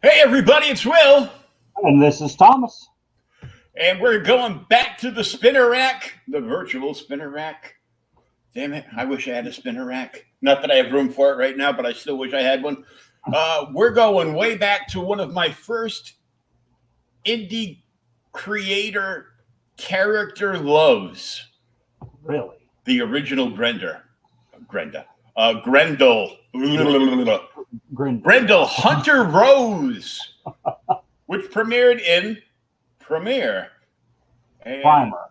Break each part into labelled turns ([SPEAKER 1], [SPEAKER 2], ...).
[SPEAKER 1] Hey everybody, it's Will.
[SPEAKER 2] And this is Thomas.
[SPEAKER 1] And we're going back to the spinner rack, the virtual spinner rack. Damn it, I wish I had a spinner rack. Not that I have room for it right now, but I still wish I had one. We're going way back to one of my first indie creator character loves.
[SPEAKER 2] Really?
[SPEAKER 1] The original Grendel. Grendel. Hunter Rose, which premiered in Premiere. And
[SPEAKER 2] Primer.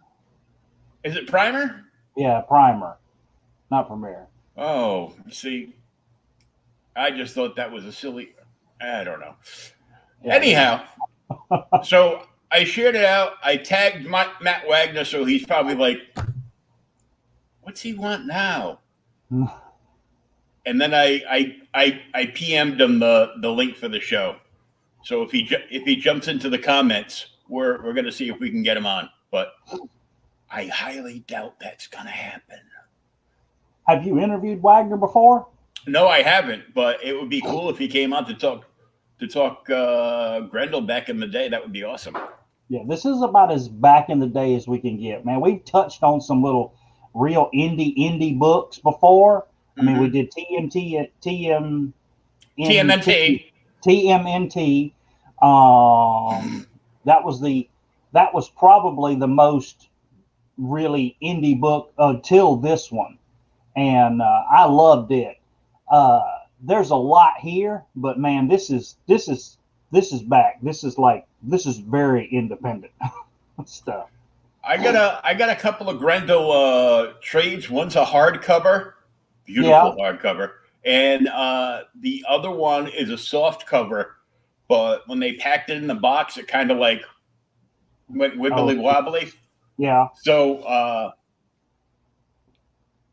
[SPEAKER 1] Is it Primer?
[SPEAKER 2] Yeah, Primer, not Premiere.
[SPEAKER 1] Oh, see, I just thought that was a silly. I don't know. Yeah. Anyhow, so I shared it out. I tagged Matt Wagner, so he's probably like, "What's he want now?" And then I PM'd him the link for the show. So if he jumps into the comments, we're going to see if we can get him on. But I highly doubt that's going to happen.
[SPEAKER 2] Have you interviewed Wagner before?
[SPEAKER 1] No, I haven't. But it would be cool if he came on to talk Grendel back in the day. That would be awesome.
[SPEAKER 2] Yeah, this is about as back in the day as we can get, man. We've touched on some little real indie books before. I mean, we did TMNT. That was probably the most really indie book until this one, and I loved it. There's a lot here, but man, this is back. This is very independent stuff.
[SPEAKER 1] I got a couple of Grendel trades. One's a hardcover. Beautiful hardcover. And the other one is a soft cover, but when they packed it in the box, it kind of like went wibbly wobbly.
[SPEAKER 2] Yeah.
[SPEAKER 1] So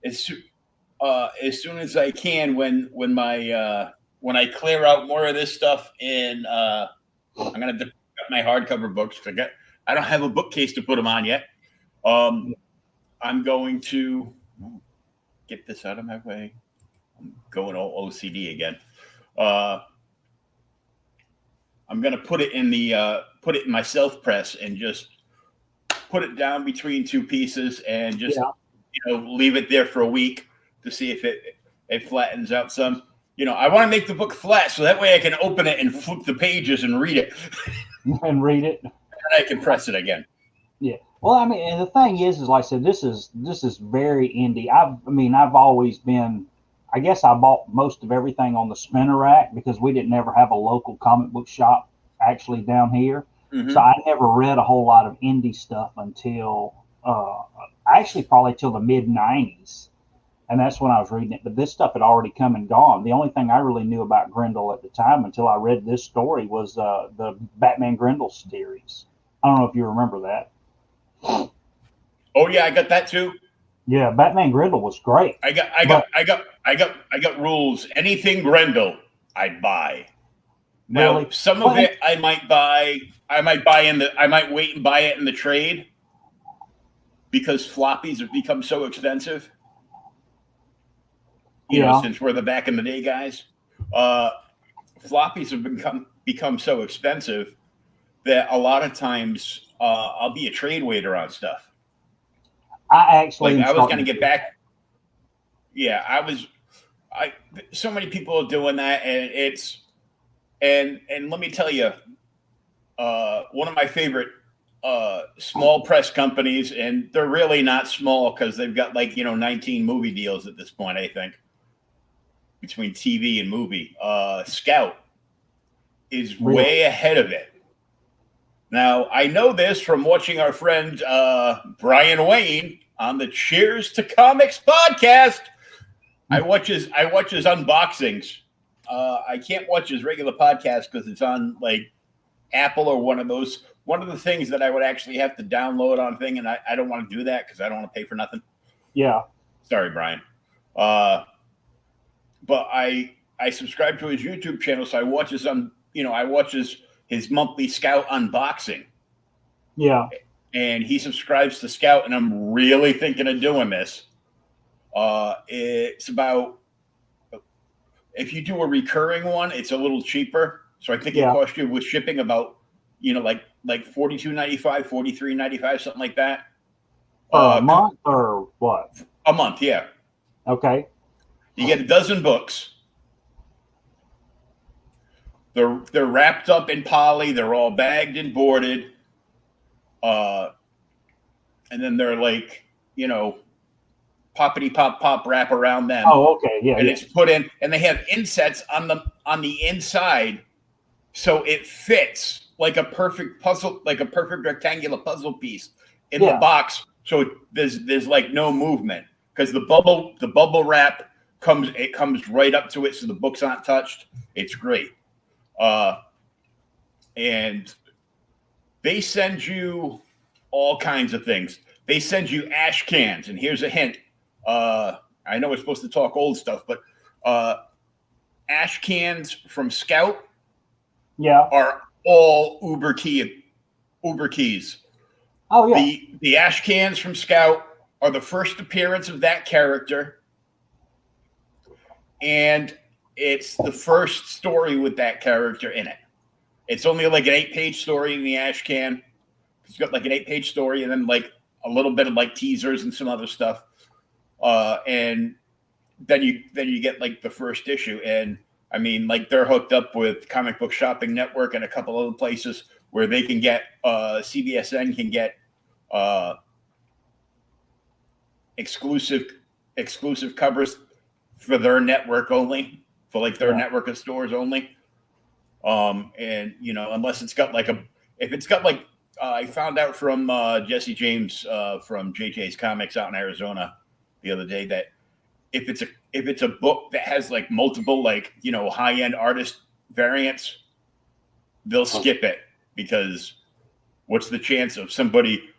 [SPEAKER 1] as soon as I can, when I clear out more of this stuff, and I'm gonna pick up my hardcover books. I don't have a bookcase to put them on yet. I'm going to get this out of my way. I'm going all OCD again. I'm gonna put it in my self press and just put it down between two pieces and just leave it there for a week to see if it flattens out some. I want to make the book flat so that way I can open it and flip the pages and read it.
[SPEAKER 2] And read it.
[SPEAKER 1] And I can press it again.
[SPEAKER 2] Yeah. Well, I mean, and the thing is like I said, this is very indie. I've always been. I guess I bought most of everything on the spinner rack because we didn't ever have a local comic book shop actually down here. Mm-hmm. So I never read a whole lot of indie stuff until actually probably till the mid '90s, and that's when I was reading it. But this stuff had already come and gone. The only thing I really knew about Grendel at the time until I read this story was the Batman Grendel series. I don't know if you remember that.
[SPEAKER 1] Oh yeah, I got that too.
[SPEAKER 2] Yeah, Batman Grendel was great.
[SPEAKER 1] I got rules. Anything Grendel, I'd buy. Now, really? Some of it I might buy. I might wait and buy it in the trade because floppies have become so expensive. You know, since we're the back in the day guys, floppies have become so expensive that a lot of times I'll be a trade waiter on stuff. I was going to get back. Yeah, so many people are doing that, and let me tell you, one of my favorite small press companies, and they're really not small because they've got 19 movie deals at this point, I think, between TV and movie. Scout is way ahead of it. Now, I know this from watching our friend Brian Wayne on the Cheers to Comics podcast. I watch his unboxings. I can't watch his regular podcast because it's on Apple or one of those. One of the things that I would actually have to download on thing, and I don't want to do that because I don't want to pay for nothing.
[SPEAKER 2] Yeah.
[SPEAKER 1] Sorry, Brian. But I subscribe to his YouTube channel, so I watch his monthly Scout unboxing.
[SPEAKER 2] Yeah.
[SPEAKER 1] And he subscribes to Scout, and I'm really thinking of doing this. It's about, if you do a recurring one, it's a little cheaper. So I think it costs you with shipping about, like $42.95, $43.95, something like that.
[SPEAKER 2] A month or what?
[SPEAKER 1] A month, yeah.
[SPEAKER 2] Okay.
[SPEAKER 1] You get a dozen books. They're wrapped up in poly. They're all bagged and boarded. And then they're poppity pop wrap around them.
[SPEAKER 2] Oh, okay, yeah.
[SPEAKER 1] And it's put in, and they have insets on the inside, so it fits like a perfect puzzle, like a perfect rectangular puzzle piece in the box. So there's no movement because the bubble wrap comes right up to it, so the books aren't touched. It's great. And they send you all kinds of things. They send you ash cans, and here's a hint. I know we're supposed to talk old stuff, but ash cans from Scout are all Uber keys.
[SPEAKER 2] Oh, yeah.
[SPEAKER 1] The ash cans from Scout are the first appearance of that character, and it's the first story with that character in it. It's only like an 8-page story in the ash can. It's got like an 8-page story, and then a little bit of teasers and some other stuff. And then you get the first issue, and I mean they're hooked up with Comic Book Shopping Network and a couple other places where they can get CBSN can get exclusive covers for their network only, for their network of stores only. And unless it's got if it's got I found out from Jesse James from JJ's Comics out in Arizona the other day that if it's a book that has multiple high-end artist variants, they'll skip it, because what's the chance of somebody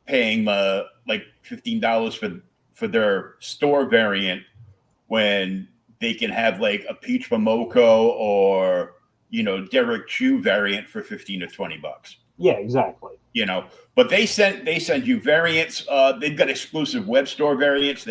[SPEAKER 1] paying $15 for their store variant when they can have a Peach Momoko or Derek Chu variant for $15 or $20?
[SPEAKER 2] Yeah, exactly.
[SPEAKER 1] But they send you variants. They've got exclusive web store variants.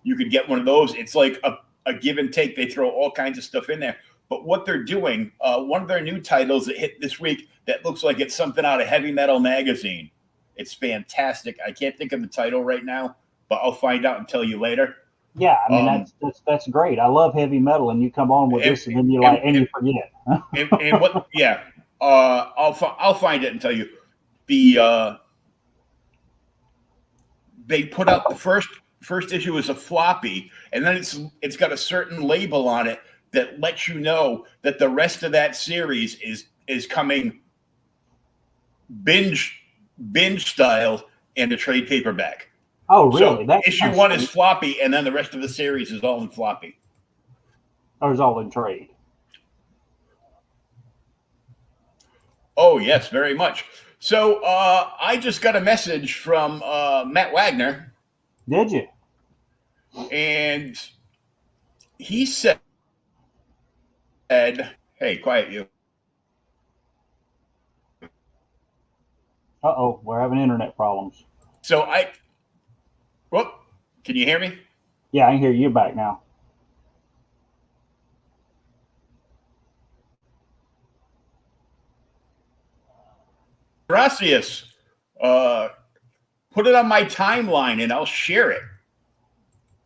[SPEAKER 1] You could get one of those. It's like a give and take. They throw all kinds of stuff in there. But what they're doing, one of their new titles that hit this week that looks like it's something out of Heavy Metal magazine. It's fantastic. I can't think of the title right now, but I'll find out and tell you later.
[SPEAKER 2] Yeah, I mean that's great. I love heavy metal, and you come on with this, and then you forget.
[SPEAKER 1] and what? Yeah, I'll find it and tell you. They put out the first issue as a floppy, and then it's got a certain label on it that lets you know that the rest of that series is coming binge style in a trade paperback.
[SPEAKER 2] Oh, really?
[SPEAKER 1] So issue 1 is floppy, and then the rest of the series is all in floppy.
[SPEAKER 2] Or is all in trade?
[SPEAKER 1] Oh, yes, very much. So I just got a message from Matt Wagner.
[SPEAKER 2] Did you?
[SPEAKER 1] And he said, hey, quiet you.
[SPEAKER 2] Uh-oh, we're having internet problems.
[SPEAKER 1] So whoop, can you hear me?
[SPEAKER 2] Yeah, I can hear you back now.
[SPEAKER 1] Gracias. Put it on my timeline and I'll share it.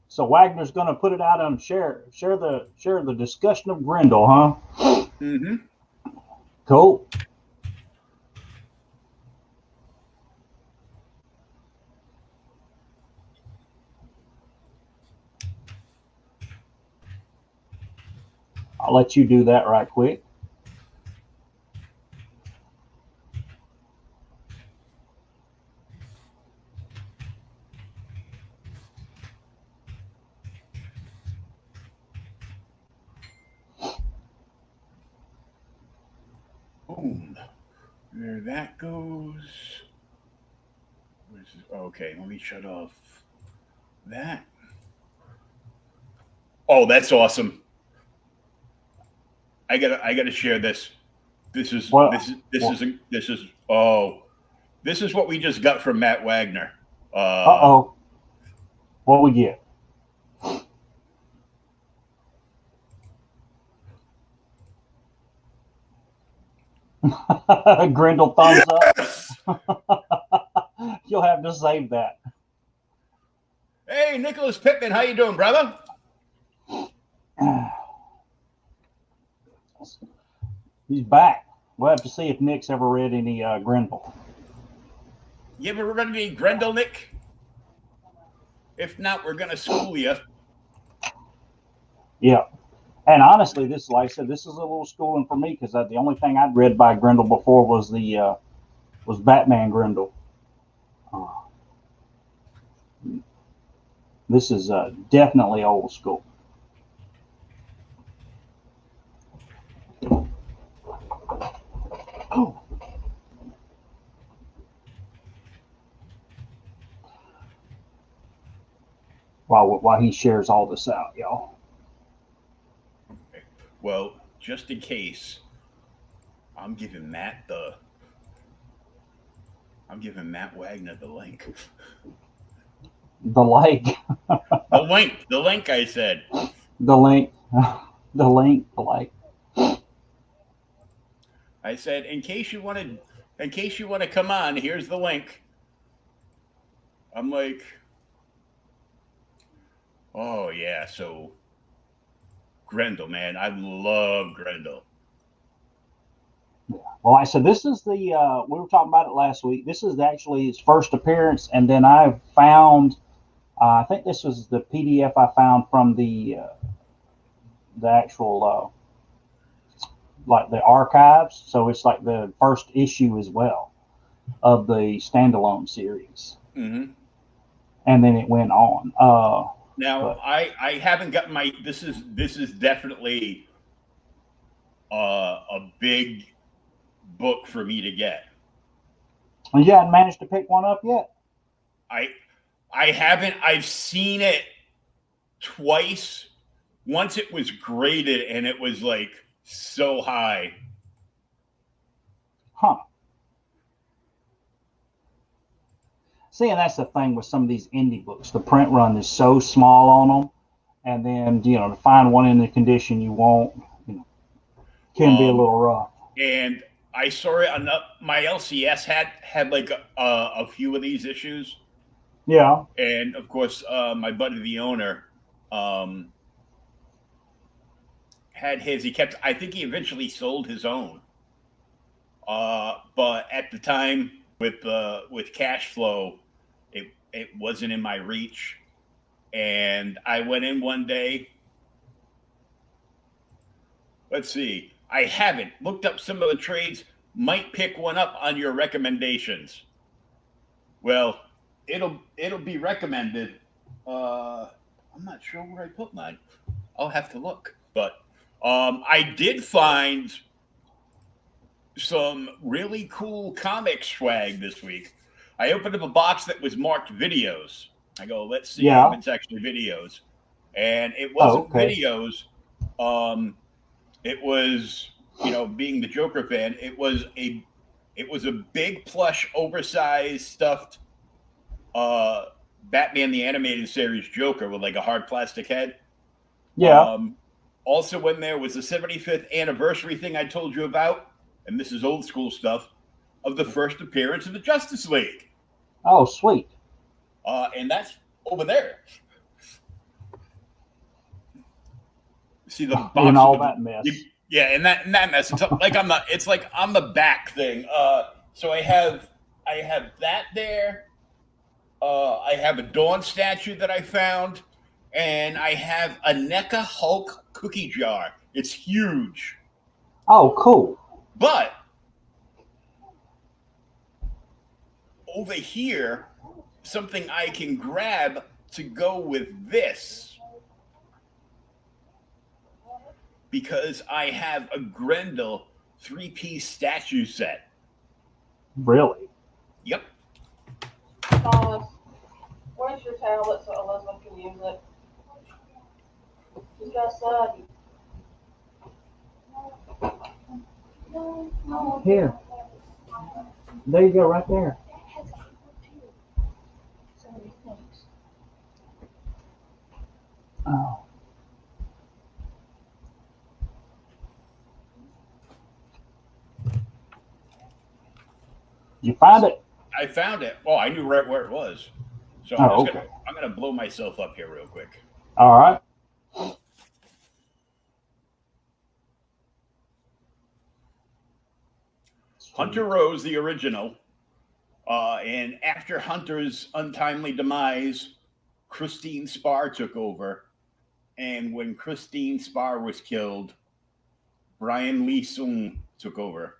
[SPEAKER 2] So Wagner's going to put it out and share the discussion of Grendel, huh?
[SPEAKER 1] Mm-hmm.
[SPEAKER 2] Cool. I'll let you do that right quick.
[SPEAKER 1] Boom. There that goes. Okay, let me shut off that. Oh, that's awesome. I gotta share this. This is
[SPEAKER 2] Well,
[SPEAKER 1] this is this
[SPEAKER 2] well
[SPEAKER 1] is this is oh this is what we just got from Matt Wagner. Uh
[SPEAKER 2] uh-oh. What we get? Grendel thumbs up.
[SPEAKER 1] yes!
[SPEAKER 2] You'll have to save that.
[SPEAKER 1] Hey, Nicholas Pittman, how you doing, brother?
[SPEAKER 2] He's back. We'll have to see if Nick's ever read any Grendel.
[SPEAKER 1] You ever read any Grendel, Nick? If not, we're gonna school you.
[SPEAKER 2] Yeah. And honestly, this, like I said, this is a little schooling for me because the only thing I'd read by Grendel before was the was Batman Grendel. Uh, this is definitely old school. Oh. While he shares all this out, y'all.
[SPEAKER 1] Okay. Well, just in case, I'm giving Matt the I'm giving Matt Wagner the link.
[SPEAKER 2] The link.
[SPEAKER 1] The link. I said.
[SPEAKER 2] The link. The link. The like.
[SPEAKER 1] I said, in case you want to come on, here's the link. I'm like, oh yeah, so Grendel, man, I love Grendel.
[SPEAKER 2] Well, I said this is the we were talking about it last week. This is actually his first appearance, and then I found I think this was the PDF I found from the actual like the archives. So it's like the first issue as well of the standalone series,
[SPEAKER 1] Mm-hmm.
[SPEAKER 2] and then it went on.
[SPEAKER 1] Now
[SPEAKER 2] But
[SPEAKER 1] I haven't got my this is definitely a big book for me to get.
[SPEAKER 2] you hadn't managed to pick one up yet.
[SPEAKER 1] I I haven't. I've seen it twice. Once it was graded and it was like so high.
[SPEAKER 2] Huh. See, and that's the thing with some of these indie books. The print run is so small on them, and then to find one in the condition you want, can be a little rough.
[SPEAKER 1] And I saw it on my LCS had like a few of these issues.
[SPEAKER 2] Yeah.
[SPEAKER 1] And of course, my buddy, the owner, had his. He kept. I think he eventually sold his own. But at the time, with cash flow, it wasn't in my reach. And I went in one day. Let's see. I haven't looked up some of the trades. Might pick one up on your recommendations. Well, it'll be recommended. I'm not sure where I put mine. I'll have to look. But I did find some really cool comic swag this week. I opened up a box that was marked videos. I go, let's see if it's actually videos. And it wasn't videos. It was, being the Joker fan, it was a big plush, oversized, stuffed Batman the Animated Series Joker with like a hard plastic head.
[SPEAKER 2] Yeah.
[SPEAKER 1] Also, when there was the 75th anniversary thing I told you about, and this is old school stuff, of the first appearance of the Justice League.
[SPEAKER 2] Oh, sweet.
[SPEAKER 1] And that's over there. See the box
[SPEAKER 2] in all that mess.
[SPEAKER 1] Yeah, and that mess. It's like it's like on the back thing. So I have that there. I have a Dawn statue that I found, and I have a NECA Hulk cookie jar. It's huge.
[SPEAKER 2] Oh, cool.
[SPEAKER 1] But over here, something I can grab to go with this, because I have a Grendel 3-piece statue set.
[SPEAKER 2] Really?
[SPEAKER 1] Yep.
[SPEAKER 3] Thomas, where's your tablet so Elizabeth can use it? She's got study.
[SPEAKER 2] Here. There you go, right there. Oh. You find it?
[SPEAKER 1] I found it. Well, I knew right where it was. So
[SPEAKER 2] Oh,
[SPEAKER 1] I'm gonna blow myself up here real quick.
[SPEAKER 2] All right.
[SPEAKER 1] Hunter Rose, the original, and after Hunter's untimely demise, Christine Spar took over. And when Christine Spar was killed, Brian Lee Sung took over.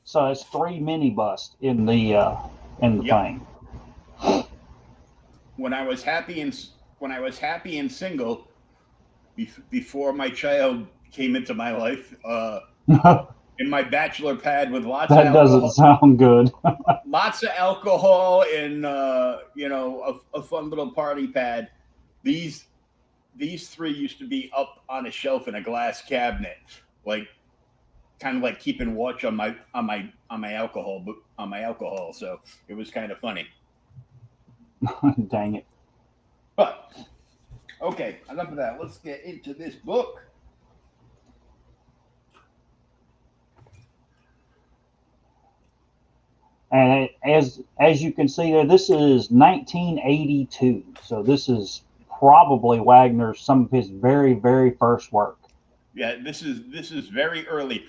[SPEAKER 2] So it's 3 mini busts in the thing.
[SPEAKER 1] When I was happy and single, before my child came into my life, in my bachelor pad with lots of alcohol.
[SPEAKER 2] That doesn't sound good.
[SPEAKER 1] Lots of alcohol and a fun little party pad. These 3 used to be up on a shelf in a glass cabinet, like kind of like keeping watch on my alcohol. So it was kind of funny.
[SPEAKER 2] Dang it.
[SPEAKER 1] But okay, enough of that. Let's get into this book.
[SPEAKER 2] And as you can see there, this is 1982. So this is probably Wagner's some of his very, very first work.
[SPEAKER 1] Yeah, this is very early.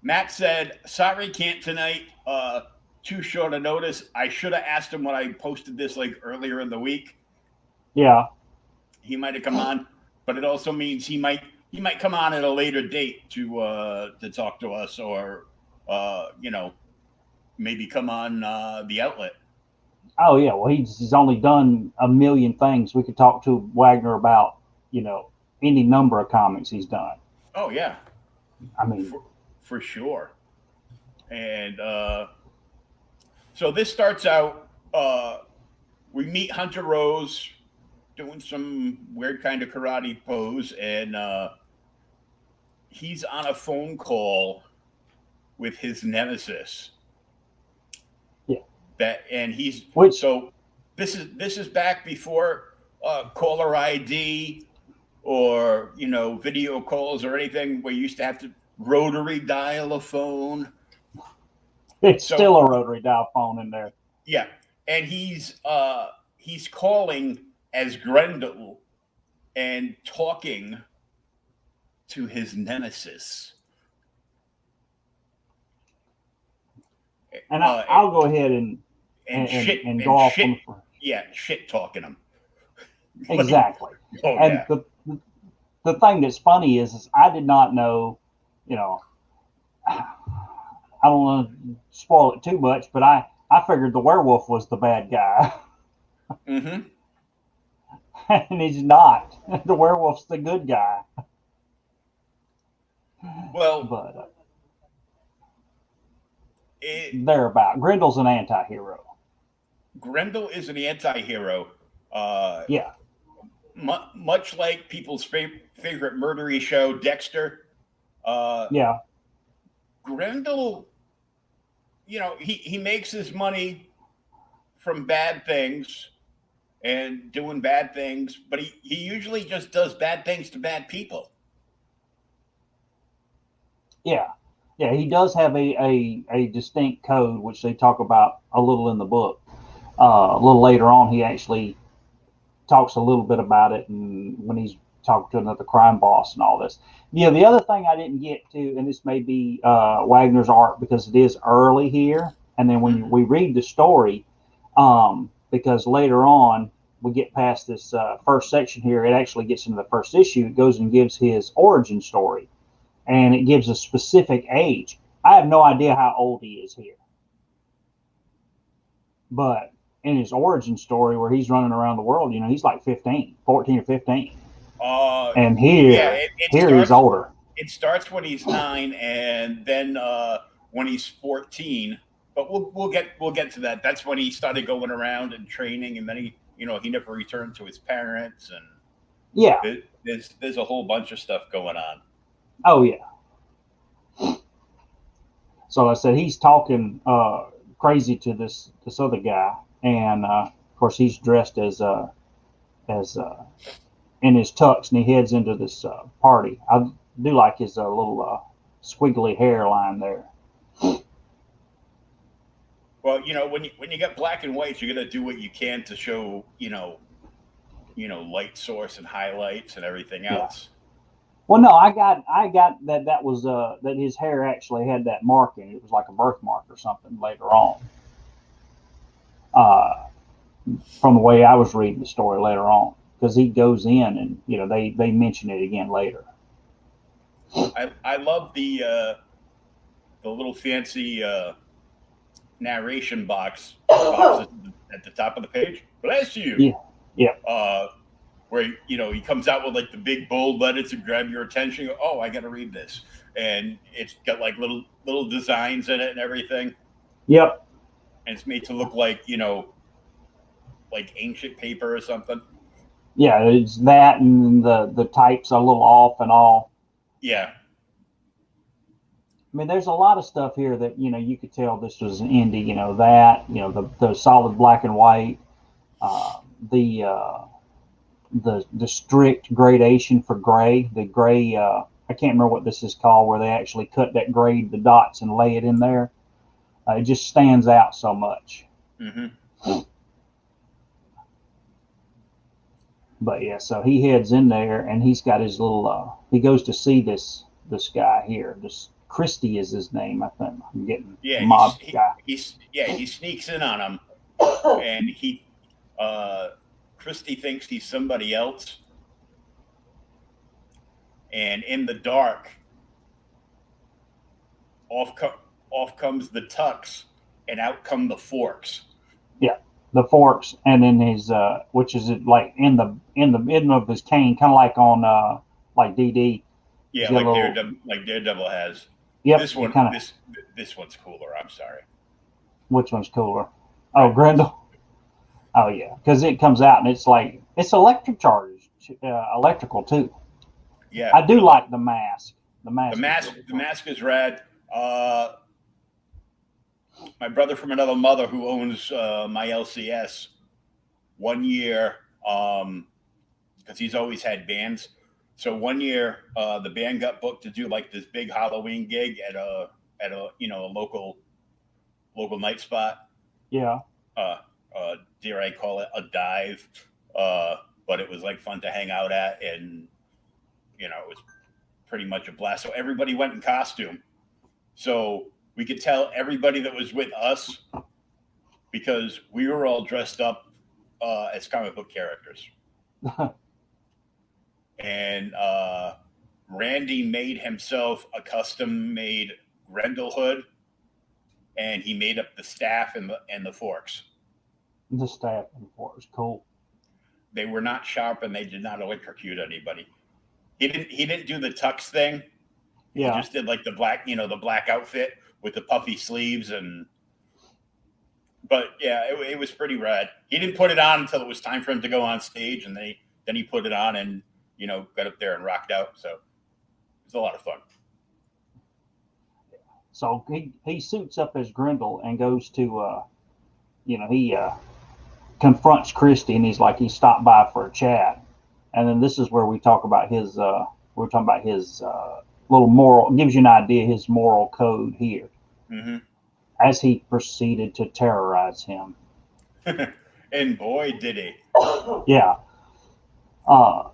[SPEAKER 1] Matt said, "Sorry, can't tonight. Too short a notice." I should have asked him when I posted this like earlier in the week.
[SPEAKER 2] Yeah.
[SPEAKER 1] He might have come on, but it also means he might come on at a later date to talk to us, or maybe come on the outlet.
[SPEAKER 2] Oh yeah, well he's only done a million things. We could talk to Wagner about, any number of comics he's done.
[SPEAKER 1] Oh yeah,
[SPEAKER 2] I mean,
[SPEAKER 1] for sure. And so this starts out. We meet Hunter Rose doing some weird kind of karate pose, and he's on a phone call with his nemesis. So this is back before caller ID or video calls or anything, where you used to have to rotary dial a phone.
[SPEAKER 2] It's still a rotary dial phone in there.
[SPEAKER 1] Yeah, and he's calling as Grendel and talking to his nemesis.
[SPEAKER 2] And I'll go ahead and go off
[SPEAKER 1] shit, shit talking him.
[SPEAKER 2] Exactly.
[SPEAKER 1] And
[SPEAKER 2] the thing that's funny is I did not know, I don't want to spoil it too much, but I figured the werewolf was the bad guy.
[SPEAKER 1] Mm-hmm.
[SPEAKER 2] And he's not. The werewolf's the good guy.
[SPEAKER 1] Well,
[SPEAKER 2] but thereabout. Grendel's an anti-hero.
[SPEAKER 1] Grendel is an anti-hero.
[SPEAKER 2] Yeah.
[SPEAKER 1] Much like people's favorite murdery show, Dexter.
[SPEAKER 2] Yeah.
[SPEAKER 1] Grendel, he makes his money from bad things and doing bad things, but he usually just does bad things to bad people.
[SPEAKER 2] Yeah. Yeah, he does have a distinct code, which they talk about a little in the book. A little later on, he actually talks a little bit about it, and when he's talking to another crime boss and all this. Yeah, the other thing I didn't get to, and this may be Wagner's art because it is early here, and then when we read the story, because later on we get past this first section here. It actually gets into the first issue. It goes and gives his origin story, and it gives a specific age. I have no idea how old he is here, but in his origin story where he's running around the world, he's like 14 or 15. And here he's older.
[SPEAKER 1] It starts when he's 9, and then when he's 14. But we'll get to that. That's when he started going around and training, and then he never returned to his parents, and
[SPEAKER 2] yeah,
[SPEAKER 1] there's a whole bunch of stuff going on.
[SPEAKER 2] Oh yeah. So like I said, he's talking crazy to this other guy, and of course he's dressed as in his tux, and he heads into this party. I do like his little squiggly hairline there.
[SPEAKER 1] Well, when you get black and white, you're gonna do what you can to show light source and highlights and everything else.
[SPEAKER 2] Well, no, I got that was that his hair actually had that marking. It was like a birthmark or something later on. From the way I was reading the story later on, because he goes in and they mention it again later.
[SPEAKER 1] I love the little fancy narration box at the top of the page. Bless you.
[SPEAKER 2] Yeah.
[SPEAKER 1] Where he comes out with like the big bold letters to grab your attention. You go, oh, I got to read this, and it's got like little designs in it and everything.
[SPEAKER 2] Yep.
[SPEAKER 1] And it's made to look like like ancient paper or something.
[SPEAKER 2] Yeah, it's that, and the type's a little off and all.
[SPEAKER 1] Yeah.
[SPEAKER 2] I mean, there's a lot of stuff here that you could tell this was an indie. The solid black and white, the strict gradation for gray. The gray, I can't remember what this is called, where they actually cut that grade, the dots, and lay it in there. It just stands out so much.
[SPEAKER 1] Mm-hmm.
[SPEAKER 2] But yeah, so he heads in there, and he's got his little. He goes to see this guy here. This Christie is his name, I think. I'm getting mob guy.
[SPEAKER 1] He sneaks in on him, and Christie thinks he's somebody else, and in the dark, off comes the tux, and out come the forks.
[SPEAKER 2] Yeah, the forks, and then his which is like in the end of his cane, kind of like on like DD.
[SPEAKER 1] Yeah, like Daredevil has.
[SPEAKER 2] Yep.
[SPEAKER 1] This one's cooler. I'm sorry.
[SPEAKER 2] Which one's cooler? Oh, Grendel. Oh yeah, because it comes out and it's like it's electrical too.
[SPEAKER 1] Yeah,
[SPEAKER 2] I do like the mask. The
[SPEAKER 1] mask is rad. My brother from another mother who owns my LCS, 1 year, because he's always had bands. So 1 year, the band got booked to do like this big Halloween gig at a local night spot.
[SPEAKER 2] Yeah.
[SPEAKER 1] Dare I call it a dive? But it was like fun to hang out at, and it was pretty much a blast. So everybody went in costume. So we could tell everybody that was with us because we were all dressed up as comic book characters. And Randy made himself a custom-made Grendel hood, and he made up the staff and the forks.
[SPEAKER 2] The staff and the forks, cool.
[SPEAKER 1] They were not sharp, and they did not electrocute anybody. He didn't do the tux thing.
[SPEAKER 2] Yeah.
[SPEAKER 1] He just did like the black outfit with the puffy sleeves but yeah, it was pretty rad. He didn't put it on until it was time for him to go on stage, and then he put it on and got up there and rocked out. So it was a lot of fun.
[SPEAKER 2] So he suits up as Grendel and goes to he confronts Christie, and he stopped by for a chat. And then this is where we talk about his little moral, gives you an idea of his moral code here.
[SPEAKER 1] Mm-hmm.
[SPEAKER 2] As he proceeded to terrorize him.
[SPEAKER 1] And boy, did he.
[SPEAKER 2] Yeah.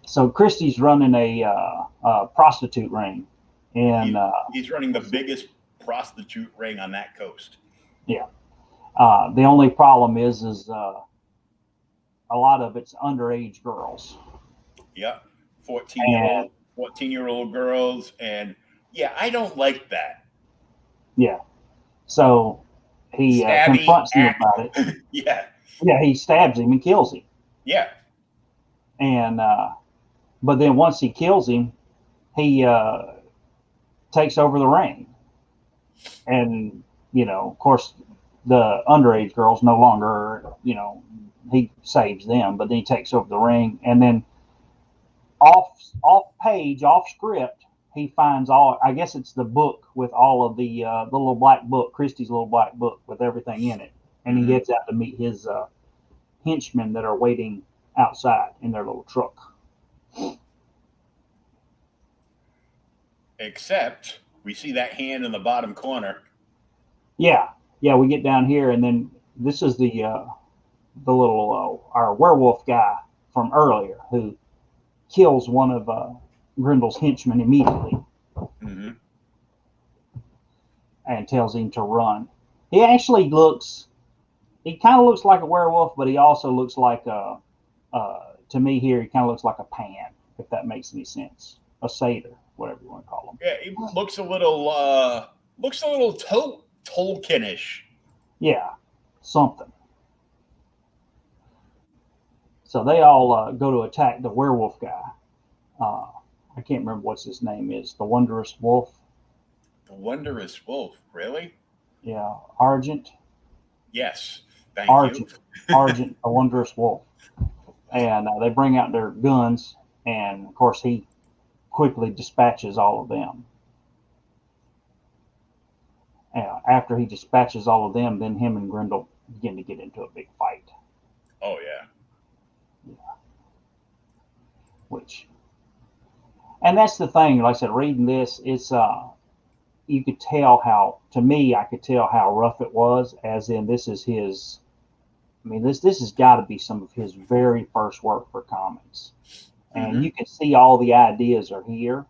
[SPEAKER 2] So Christie's running a prostitute ring. And
[SPEAKER 1] he's running the biggest prostitute ring on that coast.
[SPEAKER 2] Yeah. The only problem is a lot of it's underage girls.
[SPEAKER 1] Yep.
[SPEAKER 2] And
[SPEAKER 1] 14-year-old girls. And yeah, I don't like that.
[SPEAKER 2] yeah, so he
[SPEAKER 1] Stabby
[SPEAKER 2] confronts him
[SPEAKER 1] act.
[SPEAKER 2] about it.
[SPEAKER 1] Yeah.
[SPEAKER 2] Yeah, he stabs him and kills him.
[SPEAKER 1] Yeah.
[SPEAKER 2] And but then once he kills him, he takes over the ring. And of course, the underage girls no longer, he saves them, but then he takes over the ring, and then off page, off script, he finds all. I guess it's the book with all of the little black book, Christie's little black book with everything in it, and he heads out to meet his henchmen that are waiting outside in their little truck.
[SPEAKER 1] Except we see that hand in the bottom corner.
[SPEAKER 2] Yeah, yeah, we get down here, and then this is the little our werewolf guy from earlier who kills one of Grendel's henchmen immediately
[SPEAKER 1] Mm-hmm.
[SPEAKER 2] and tells him to run. He actually looks. He kind of looks like a werewolf, but he also looks like to me here, he kind of looks like a pan, if that makes any sense. A satyr, whatever you want to call him.
[SPEAKER 1] Yeah, he looks a little Tolkienish.
[SPEAKER 2] Yeah, something. So they all go to attack the werewolf guy. I can't remember what his name is. The Wondrous Wolf.
[SPEAKER 1] The Wondrous Wolf, really?
[SPEAKER 2] Yeah, Argent.
[SPEAKER 1] Yes, thank
[SPEAKER 2] Argent.
[SPEAKER 1] you.
[SPEAKER 2] Argent, the Wondrous Wolf. And they bring out their guns, and of course he quickly dispatches all of them. After he dispatches all of them, then him and Grendel begin to get into a big fight.
[SPEAKER 1] Oh yeah.
[SPEAKER 2] And that's the thing. Like I said, reading this, it's you could tell how. To me, I could tell how rough it was. As in, this is his. I mean, this has got to be some of his very first work for comics, and you can see all the ideas are here.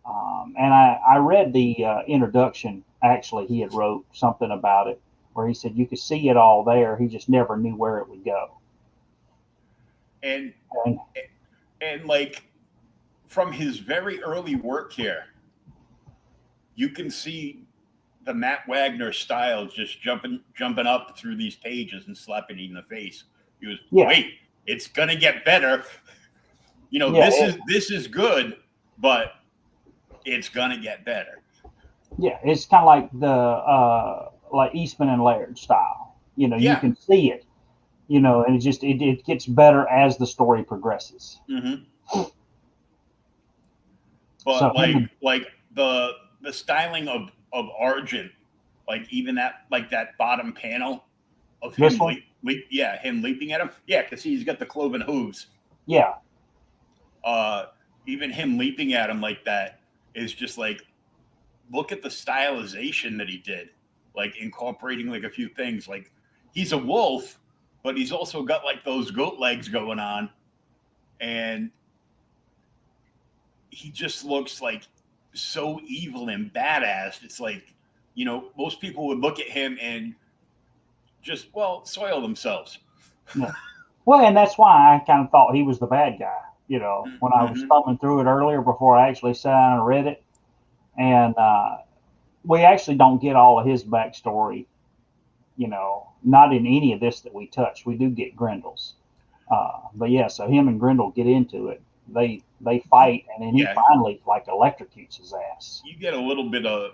[SPEAKER 2] And I read the introduction. Actually, he had wrote something about it where he said you could see it all there. He just never knew where it would go.
[SPEAKER 1] And like from his very early work here, you can see the Matt Wagner style just jumping up through these pages and slapping it in the face. He was, wait, it's gonna get better. This is good, but it's gonna get better.
[SPEAKER 2] Yeah, it's kind of like the like Eastman and Laird style. You can see it. And it gets better as the story progresses.
[SPEAKER 1] Mm-hmm. But so, like the styling of Argent, like even that bottom panel of him, him leaping at him, because he's got the cloven hooves.
[SPEAKER 2] Yeah.
[SPEAKER 1] Even him leaping at him like that is just like, look at the stylization that he did, like incorporating like a few things. Like he's a wolf, but he's also got like those goat legs going on, and he just looks like so evil and badass. It's like, most people would look at him and just, soil themselves.
[SPEAKER 2] Yeah. Well, and that's why I kind of thought he was the bad guy, when I was thumbing through it earlier before I actually sat down and read it. And we actually don't get all of his backstory, not in any of this that we touch. We do get Grendel's. But yeah, so him and Grendel get into it. They fight, and then he finally like electrocutes his ass.
[SPEAKER 1] You get a little bit of,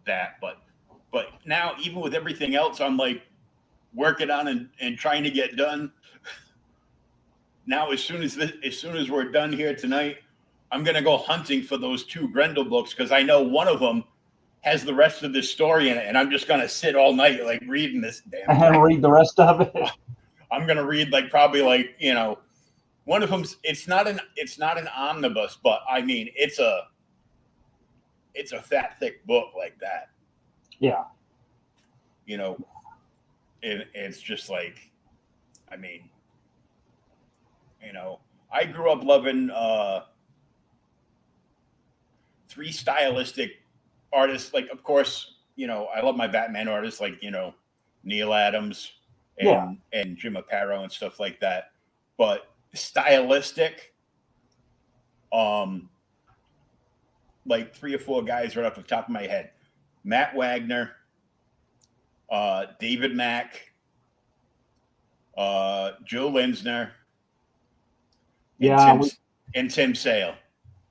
[SPEAKER 1] that, but now even with everything else, I'm like working on and trying to get done. Now, as soon as we're done here tonight, I'm gonna go hunting for those 2 Grendel books because I know one of them has the rest of this story in it, and I'm just gonna sit all night like reading this damn thing.
[SPEAKER 2] And read the rest of it.
[SPEAKER 1] I'm gonna read probably one of them. It's not an omnibus, but I mean it's a fat thick book like that.
[SPEAKER 2] Yeah.
[SPEAKER 1] It's just like, I mean, I grew up loving 3 stylistic artists. Like, of course, I love my Batman artists like, Neil Adams
[SPEAKER 2] Yeah.
[SPEAKER 1] and Jim Aparo and stuff like that. But stylistic, like 3 or 4 guys right off the top of my head: Matt Wagner, David Mack, Joe Linsner, and
[SPEAKER 2] Yeah.
[SPEAKER 1] Tim Sale.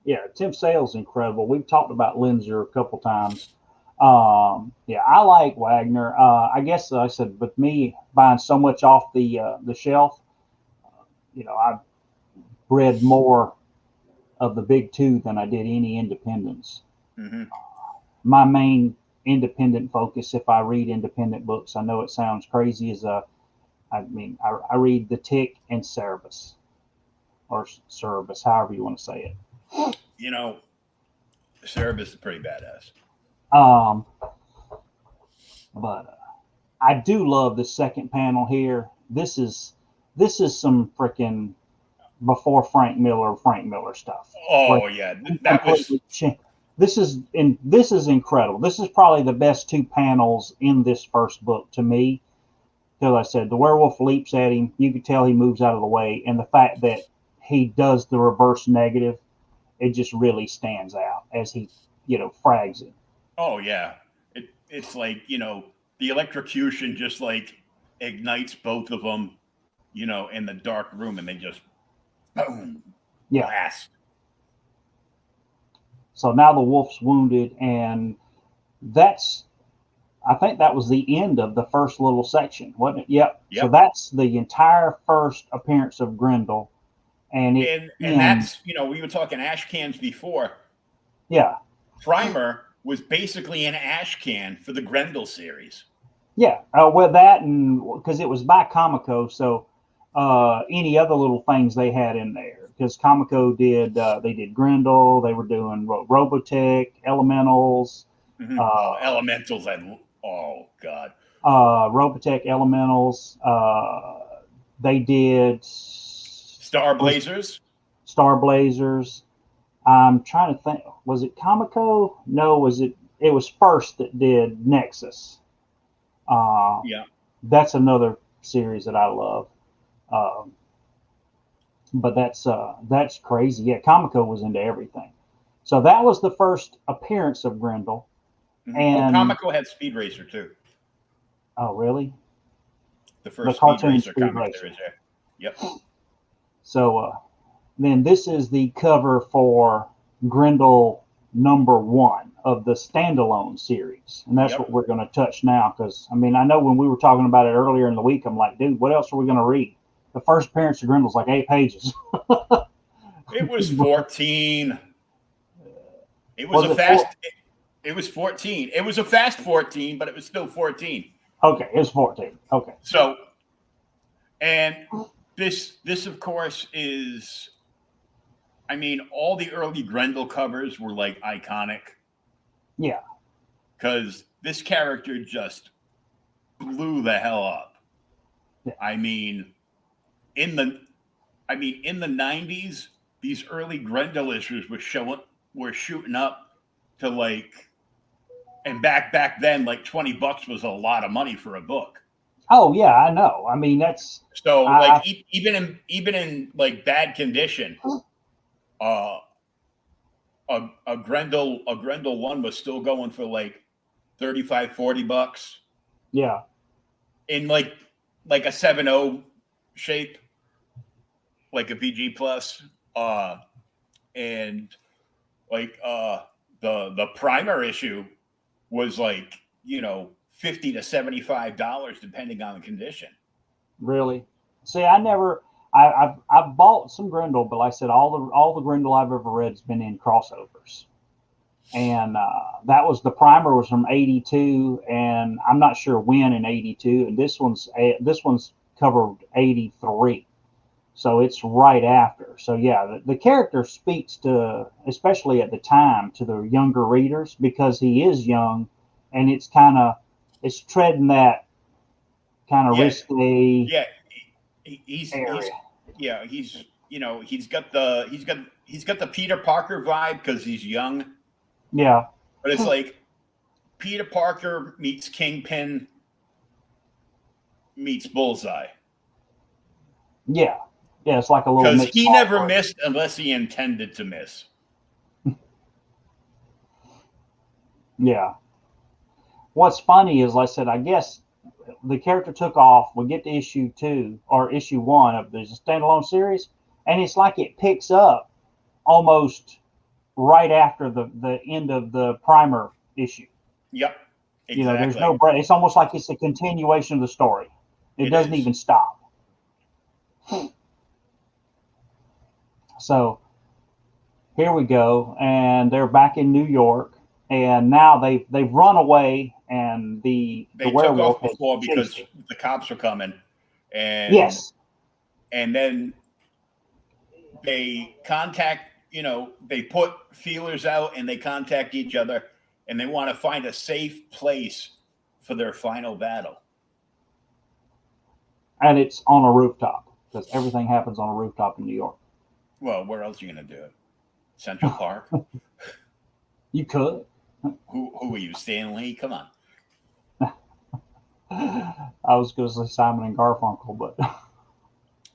[SPEAKER 2] Yeah. Tim Sale's incredible. We've talked about Linzer a couple times. Yeah, I like Wagner. I guess I said, with me buying so much off the shelf, I've read more of the big two than I did any independents.
[SPEAKER 1] Mm-hmm.
[SPEAKER 2] My main independent focus, if I read independent books, I know it sounds crazy, I read The Tick and Cerebus, or Cerebus, however you want to say it.
[SPEAKER 1] Cerebus is pretty badass.
[SPEAKER 2] Um, but I do love the second panel here. This is some freaking before Frank Miller stuff.
[SPEAKER 1] Oh yeah, that was.
[SPEAKER 2] This is incredible. This is probably the best 2 panels in this first book to me. Because I said the werewolf leaps at him, you could tell he moves out of the way, and the fact that he does the reverse negative, it just really stands out as he, frags it.
[SPEAKER 1] Oh yeah, it's like the electrocution just like ignites both of them, in the dark room, and they just boom, blast.
[SPEAKER 2] So now the wolf's wounded, and I think that was the end of the first little section, wasn't it? Yep. So that's the entire first appearance of Grendel, and
[SPEAKER 1] that's we were talking ash cans before.
[SPEAKER 2] Yeah.
[SPEAKER 1] Primer was basically an ash can for the Grendel series.
[SPEAKER 2] Yeah. Well, that, and because it was by Comico, so any other little things they had in there. Because Comico they did Grendel, they were doing Robotech, Elementals.
[SPEAKER 1] Mm-hmm. Elementals, oh god.
[SPEAKER 2] Robotech, Elementals. They did
[SPEAKER 1] Star Blazers.
[SPEAKER 2] I'm trying to think. Was it Comico? No, it was First that did Nexus.
[SPEAKER 1] Yeah.
[SPEAKER 2] That's another series that I love. But that's crazy. Yeah, Comico was into everything. So that was the first appearance of Grendel.
[SPEAKER 1] Mm-hmm.
[SPEAKER 2] And
[SPEAKER 1] Comico had Speed Racer too.
[SPEAKER 2] Oh, really?
[SPEAKER 1] The first
[SPEAKER 2] cartoon
[SPEAKER 1] Speed Racer comic series. Yep.
[SPEAKER 2] So then this is the cover for Grendel #1 of the standalone series, and that's what we're going to touch now. Because I know when we were talking about it earlier in the week, I'm like, dude, what else are we going to read? The first appearance of Grendel's like 8 pages.
[SPEAKER 1] It was 14. It was It was 14. It was a fast 14, but it was still 14.
[SPEAKER 2] Okay, it was 14. Okay.
[SPEAKER 1] So, and this of course is, all the early Grendel covers were like iconic.
[SPEAKER 2] Yeah.
[SPEAKER 1] Because this character just blew the hell up.
[SPEAKER 2] Yeah.
[SPEAKER 1] In the 90s, these early Grendel issues were shooting up to like, and back then, like $20 was a lot of money for a book.
[SPEAKER 2] Oh yeah, I know. That's
[SPEAKER 1] so like even in like bad condition, a Grendel 1 was still going for like $35-$40.
[SPEAKER 2] Yeah.
[SPEAKER 1] In like a 7.0 shape, like a VG plus, and like the primer issue was like $50 to $75 depending on the condition.
[SPEAKER 2] Really? See, I've bought some Grendel, but like I said, all the Grendel I've ever read has been in crossovers, and that was the primer was from '82, and I'm not sure when in '82, and this one's covered '83. So it's right after. So yeah, the character speaks to, especially at the time, to the younger readers because he is young, and it's treading that kind of risky.
[SPEAKER 1] Yeah, he's got the Peter Parker vibe because he's young.
[SPEAKER 2] Yeah,
[SPEAKER 1] but it's like Peter Parker meets Kingpin meets Bullseye.
[SPEAKER 2] Yeah, yeah, it's like a little
[SPEAKER 1] Because
[SPEAKER 2] mixed.
[SPEAKER 1] he never missed unless he intended to miss.
[SPEAKER 2] Yeah. What's funny is, like I said, I guess the character took off. We get to issue 2 or issue 1 of the standalone series, and it's like it picks up almost right after the end of the primer issue.
[SPEAKER 1] Yep. Exactly.
[SPEAKER 2] You know, there's no break. It's almost like it's a continuation of the story. It doesn't even stop. So here we go, and they're back in New York, and now they've run away, and the werewolf
[SPEAKER 1] took off before because the cops were coming, and
[SPEAKER 2] yes,
[SPEAKER 1] and then they contact. You know, they put feelers out and they contact each other, and they want to find a safe place for their final battle.
[SPEAKER 2] And it's on a rooftop because everything happens on a rooftop in New York.
[SPEAKER 1] Well, where else are you going to do it? Central Park?
[SPEAKER 2] You could.
[SPEAKER 1] Who are you, Stan Lee? Come on.
[SPEAKER 2] I was going to say Simon and Garfunkel, but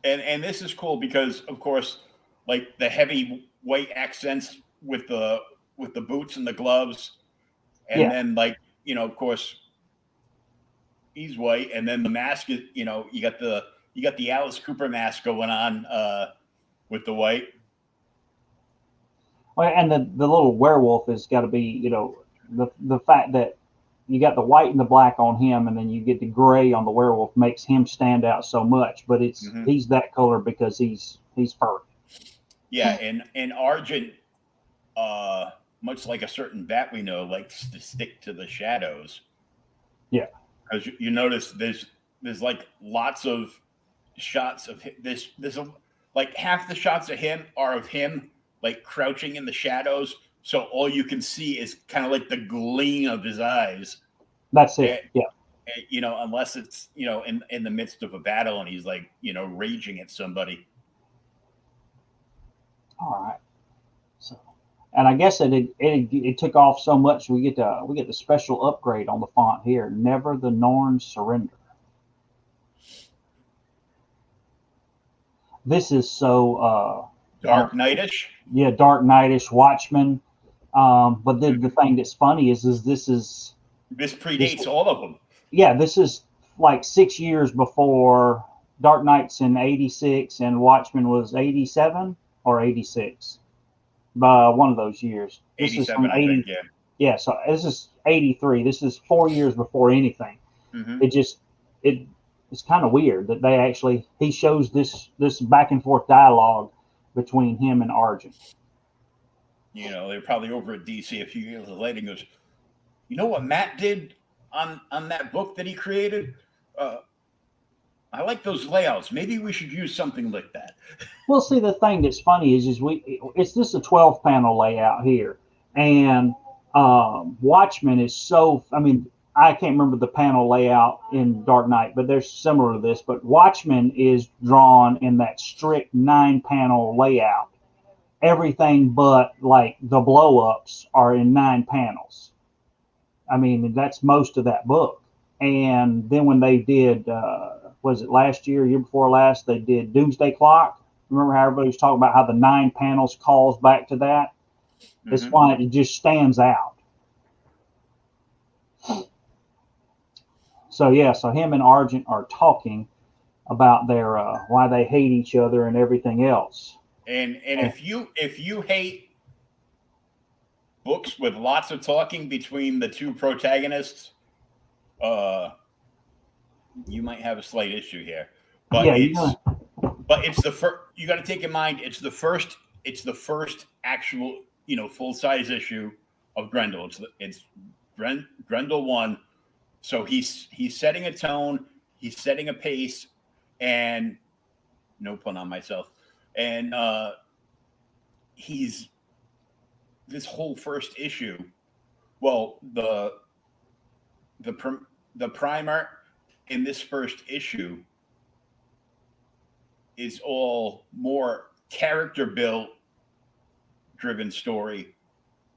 [SPEAKER 1] and this is cool because, of course, like the heavy white accents with the boots and the gloves, and then like of course, he's white, and then the mask is you got the Alice Cooper mask going on with the white.
[SPEAKER 2] And the little werewolf has got to be the fact that you got the white and the black on him, and then you get the gray on the werewolf makes him stand out so much. But he's that color because he's furry.
[SPEAKER 1] Yeah, and Argent, much like a certain bat we know, likes to stick to the shadows.
[SPEAKER 2] Yeah,
[SPEAKER 1] because you notice there's like lots of shots of this. There's like half the shots of him are of him like crouching in the shadows, so all you can see is kind of like the gleam of his eyes.
[SPEAKER 2] That's it.
[SPEAKER 1] And, unless it's in the midst of a battle and he's like raging at somebody.
[SPEAKER 2] All right. So, and I guess it took off so much we get the special upgrade on the font here. Never the Norns surrender. This is so
[SPEAKER 1] Dark Knightish.
[SPEAKER 2] Yeah, Dark Knightish, Watchmen. But the thing that's funny is this
[SPEAKER 1] predates all of them.
[SPEAKER 2] Yeah, this is like 6 years before Dark Knight's in '86 and Watchmen was '87 or '86. One of those years. This
[SPEAKER 1] 87,
[SPEAKER 2] is
[SPEAKER 1] I think. Yeah.
[SPEAKER 2] Yeah, so this is '83. This is 4 years before anything.
[SPEAKER 1] Mm-hmm.
[SPEAKER 2] It's kind of weird that he shows this back and forth dialogue between him and Argent.
[SPEAKER 1] They're probably over at DC a few years later and goes, you know what Matt did on that book that he created? I like those layouts. Maybe we should use something like that.
[SPEAKER 2] Well, see, the thing that's funny is it's just a 12 panel layout here, and Watchmen is so. I mean, I can't remember the panel layout in Dark Knight, but they're similar to this. But Watchmen is drawn in that strict 9 panel layout. Everything but like the blow ups are in 9 panels. I mean, that's most of that book. And then when they did, was it last year before last, they did Doomsday Clock. Remember how everybody was talking about how the 9 panels calls back to that? Mm-hmm. It's why it just stands out. So him and Argent are talking about their why they hate each other and everything else.
[SPEAKER 1] And if you hate books with lots of talking between the two protagonists, you might have a slight issue here. But it's the first. You got to take in mind it's the first actual full size issue of Grendel. It's Grendel 1. So he's setting a tone, he's setting a pace, and no pun on myself. And he's this whole first issue. Well, the primer in this first issue is all more character built driven story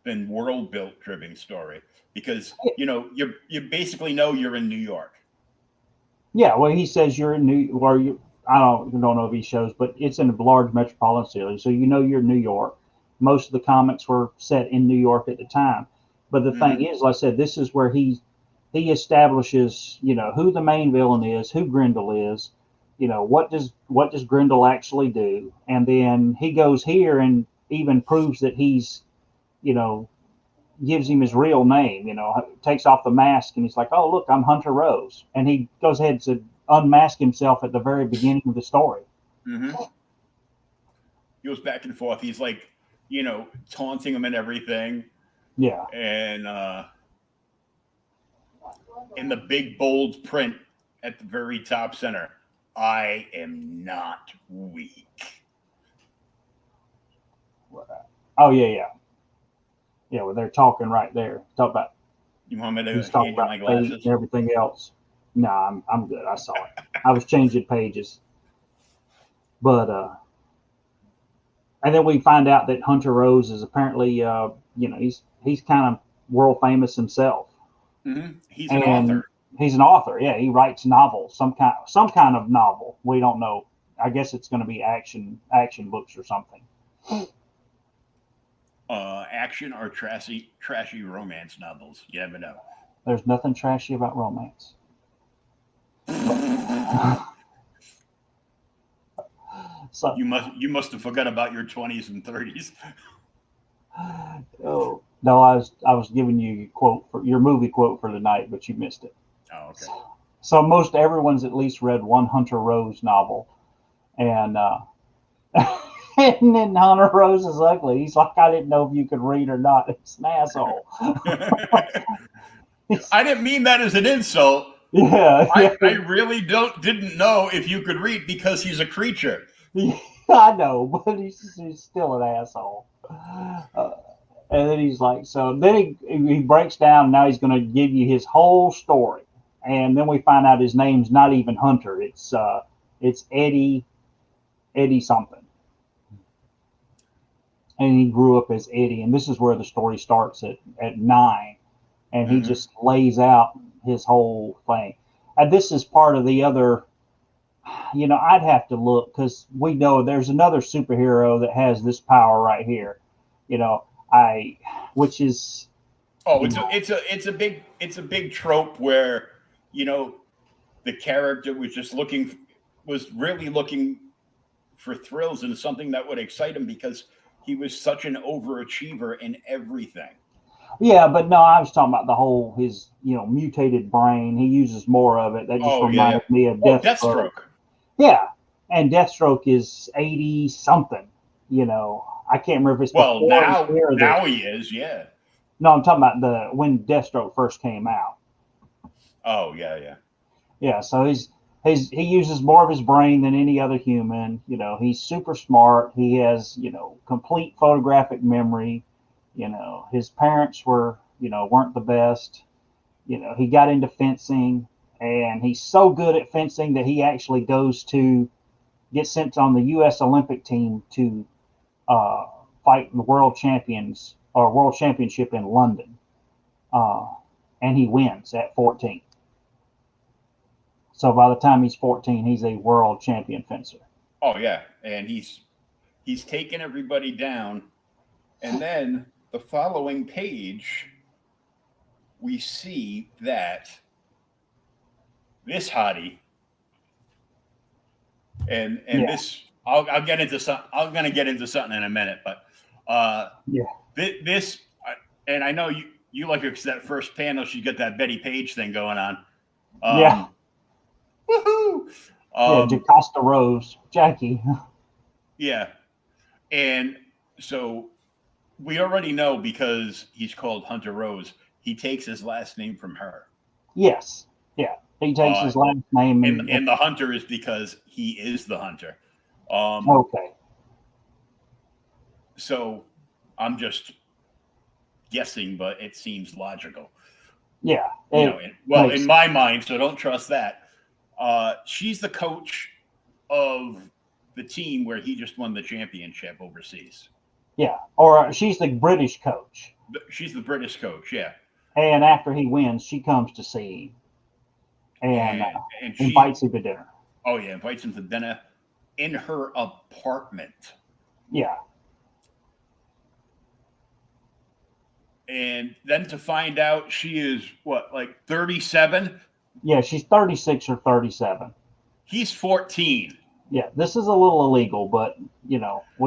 [SPEAKER 1] than world built driven story, because you basically know you're in New York.
[SPEAKER 2] Yeah, well, he says you're in New, or you. I don't know if he shows, but it's in a large metropolitan city, so you know you're in New York. Most of the comics were set in New York at the time, but the thing
[SPEAKER 1] Hmm.
[SPEAKER 2] is, like I said, this is where he establishes, who the main villain is, who Grendel is, what does Grendel actually do, and then he goes here and even proves that he's, you know, gives him his real name, takes off the mask and he's like, oh, look, I'm Hunter Rose. And he goes ahead to unmask himself at the very beginning of the story.
[SPEAKER 1] Hmm. He goes back and forth. He's like, taunting him and everything.
[SPEAKER 2] Yeah.
[SPEAKER 1] And in the big bold print at the very top center, I am not weak.
[SPEAKER 2] Oh, yeah, yeah. Yeah, well, they're talking right there. Talk about,
[SPEAKER 1] You want me to
[SPEAKER 2] he's talking
[SPEAKER 1] hand you
[SPEAKER 2] about
[SPEAKER 1] my
[SPEAKER 2] fate
[SPEAKER 1] glasses?
[SPEAKER 2] and everything else. No, I'm good. I saw it. I was changing pages. But, and then we find out that Hunter Rose is apparently, he's kind of world famous himself.
[SPEAKER 1] He's an
[SPEAKER 2] And
[SPEAKER 1] author.
[SPEAKER 2] he's an author. Yeah, he writes novels, some kind of novel. We don't know. I guess it's going to be action books or something.
[SPEAKER 1] Action or trashy romance novels. You never know.
[SPEAKER 2] There's nothing trashy about romance. But so,
[SPEAKER 1] You must have forgot about your 20s and 30s.
[SPEAKER 2] oh no, I was giving you your quote for your movie quote for tonight, but you missed it.
[SPEAKER 1] Oh, okay.
[SPEAKER 2] So most everyone's at least read one Hunter Rose novel, and and then Hunter Rose is ugly. He's like, I didn't know if you could read or not. It's an asshole.
[SPEAKER 1] I didn't mean that as an insult.
[SPEAKER 2] Yeah,
[SPEAKER 1] I
[SPEAKER 2] yeah.
[SPEAKER 1] really didn't know if you could read because he's a creature.
[SPEAKER 2] Yeah, I know, but he's still an asshole. And then he's like, so then he breaks down. And now he's going to give you his whole story, and then we find out his name's not even Hunter. It's Eddie something, and he grew up as Eddie. And this is where the story starts at 9, and he
[SPEAKER 1] Hmm.
[SPEAKER 2] just lays out his whole thing. And this is part of the other. I'd have to look because we know there's another superhero that has this power right here. You know, I, which is,
[SPEAKER 1] Oh,
[SPEAKER 2] you
[SPEAKER 1] it's a
[SPEAKER 2] know,
[SPEAKER 1] it's a it's a big trope where you know the character was really looking for thrills and something that would excite him because he was such an overachiever in everything.
[SPEAKER 2] yeah, but no, I was talking about the whole his, mutated brain. He uses more of it. That just
[SPEAKER 1] Oh yeah, yeah.
[SPEAKER 2] reminded me of
[SPEAKER 1] Oh,
[SPEAKER 2] Deathstroke.
[SPEAKER 1] Deathstroke.
[SPEAKER 2] Yeah, and Deathstroke is 80 something. I can't remember if it's
[SPEAKER 1] Well,
[SPEAKER 2] before
[SPEAKER 1] now
[SPEAKER 2] here or the.
[SPEAKER 1] now he is. Yeah.
[SPEAKER 2] No, I'm talking about the when Deathstroke first came out.
[SPEAKER 1] Oh yeah, yeah.
[SPEAKER 2] Yeah, so he uses more of his brain than any other human. He's super smart. He has, complete photographic memory. His parents weren't the best. He got into fencing, and he's so good at fencing that he actually get sent on the U.S. Olympic team to uh, fight the world championship in London, uh, and he wins at 14. So by the time he's 14, he's a world champion fencer.
[SPEAKER 1] Oh yeah, and he's taken everybody down, and then the following page we see that this hottie and
[SPEAKER 2] Yeah,
[SPEAKER 1] this I'll get into some I'm gonna get into something in a minute, but uh,
[SPEAKER 2] yeah,
[SPEAKER 1] this and I know you like her because that first panel she got that Betty Page thing going on.
[SPEAKER 2] yeah,
[SPEAKER 1] Um, woohoo!
[SPEAKER 2] yeah.
[SPEAKER 1] Um,
[SPEAKER 2] Jocasta Rose, Jackie.
[SPEAKER 1] yeah, and so we already know because he's called Hunter Rose. He takes his last name from her.
[SPEAKER 2] Yes, yeah. He takes
[SPEAKER 1] Uh,
[SPEAKER 2] his last name
[SPEAKER 1] and the hunter is because he is the hunter.
[SPEAKER 2] okay.
[SPEAKER 1] So I'm just guessing, but it seems logical.
[SPEAKER 2] Yeah, it
[SPEAKER 1] In
[SPEAKER 2] makes
[SPEAKER 1] my mind, so don't trust that. She's the coach of the team where he just won the championship overseas.
[SPEAKER 2] yeah. Or she's the British coach,
[SPEAKER 1] She's the British coach, yeah.
[SPEAKER 2] and after he wins, she comes to see him, and
[SPEAKER 1] and she,
[SPEAKER 2] invites him to dinner.
[SPEAKER 1] oh yeah, invites him to dinner in her apartment.
[SPEAKER 2] Yeah.
[SPEAKER 1] And then to find out she is what, like 37?
[SPEAKER 2] Yeah, she's 36 or 37.
[SPEAKER 1] He's 14.
[SPEAKER 2] Yeah, this is a little illegal, but we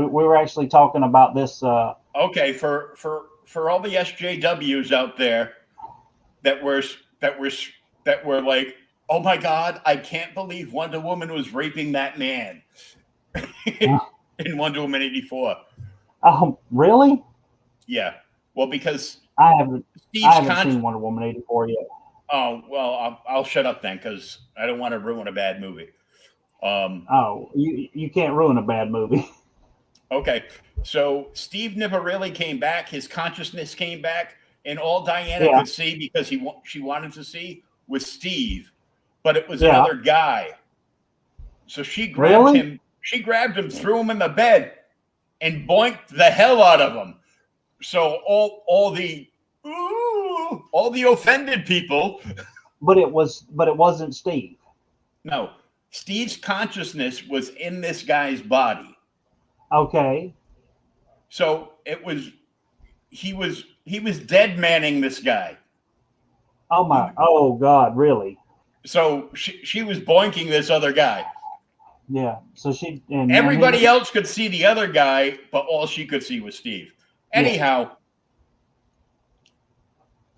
[SPEAKER 2] were actually talking about this.
[SPEAKER 1] Okay, for all the SJWs out there that were that were that were like, oh my God, I can't believe Wonder Woman was raping that man in Wonder Woman 84.
[SPEAKER 2] Really?
[SPEAKER 1] Yeah. Well, because
[SPEAKER 2] I haven't
[SPEAKER 1] Steve's
[SPEAKER 2] seen Wonder Woman 84 yet.
[SPEAKER 1] Oh well, I'll shut up then because I don't want to ruin a bad movie.
[SPEAKER 2] You can't ruin a bad movie.
[SPEAKER 1] Okay, so Steve never really came back. His consciousness came back, and all Diana
[SPEAKER 2] Yeah.
[SPEAKER 1] could see because she wanted to see was Steve, but it was
[SPEAKER 2] Yeah.
[SPEAKER 1] another guy. So she grabbed
[SPEAKER 2] Really?
[SPEAKER 1] him. She grabbed him, threw him in the bed, and boinked the hell out of him. So all the offended people.
[SPEAKER 2] But it wasn't Steve.
[SPEAKER 1] No, Steve's consciousness was in this guy's body.
[SPEAKER 2] Okay.
[SPEAKER 1] So he was dead manning this guy.
[SPEAKER 2] Oh God, really?
[SPEAKER 1] So she was boinking this other guy.
[SPEAKER 2] Yeah. So
[SPEAKER 1] Everybody else could see the other guy, but all she could see was Steve. Anyhow,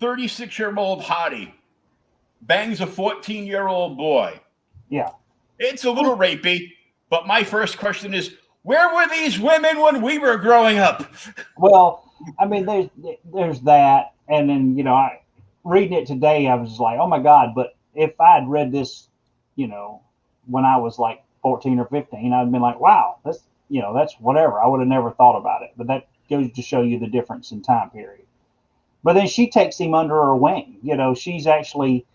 [SPEAKER 1] 36-year-old hottie bangs a 14-year-old boy.
[SPEAKER 2] Yeah.
[SPEAKER 1] It's a little rapey, but my first question is, where were these women when we were growing up?
[SPEAKER 2] Well, I mean, there's that, and then reading it today, I was like, oh my God! But if I had read this, when I was like 14 or 15, I'd been like, wow, that's whatever. I would have never thought about it. But that goes to show you the difference in time period. But then she takes him under her wing. She's actually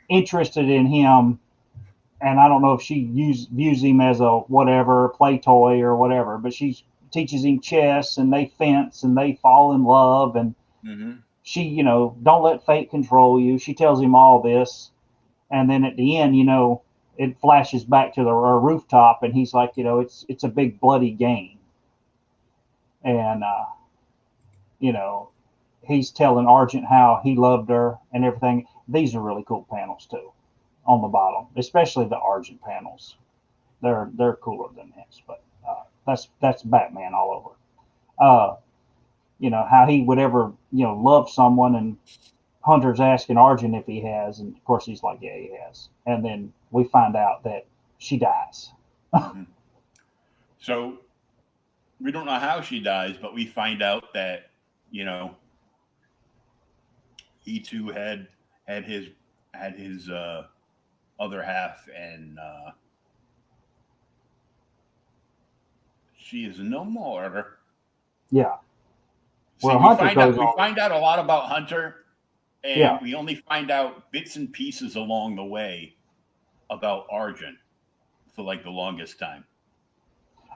[SPEAKER 2] interested in him. And I don't know if she views him as a whatever, play toy or whatever, but she teaches him chess and they fence and they fall in love. And she, don't let fate control you. She tells him all this. And then at the end, it flashes back to the rooftop and he's like, it's a big bloody game. And, he's telling Argent how he loved her and everything. These are really cool panels too. On the bottom, especially the Argent panels, they're cooler than this. But that's Batman all over. How he would ever love someone, and Hunter's asking Argent if he has, and of course he's like, yeah, he has. And then we find out that she dies.
[SPEAKER 1] So we don't know how she dies, but we find out that he too had his other half, and she is no more.
[SPEAKER 2] Yeah.
[SPEAKER 1] Well, we find out a lot about Hunter, and we only find out bits and pieces along the way about Argent for like the longest time.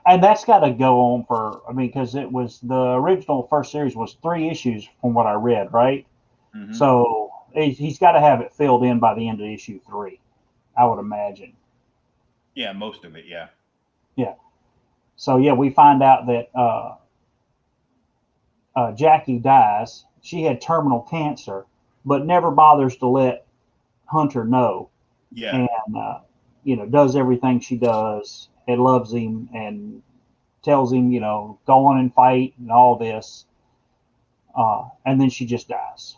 [SPEAKER 2] And that's got to go on because it was the original first series was 3 issues from what I read, right? Mm-hmm. So he's got to have it filled in by the end of issue 3. I would imagine.
[SPEAKER 1] Yeah, most of it, yeah.
[SPEAKER 2] Yeah. So, we find out that Jackie dies. She had terminal cancer, but never bothers to let Hunter know.
[SPEAKER 1] Yeah.
[SPEAKER 2] And, does everything she does and loves him and tells him, go on and fight and all this. And then she just dies.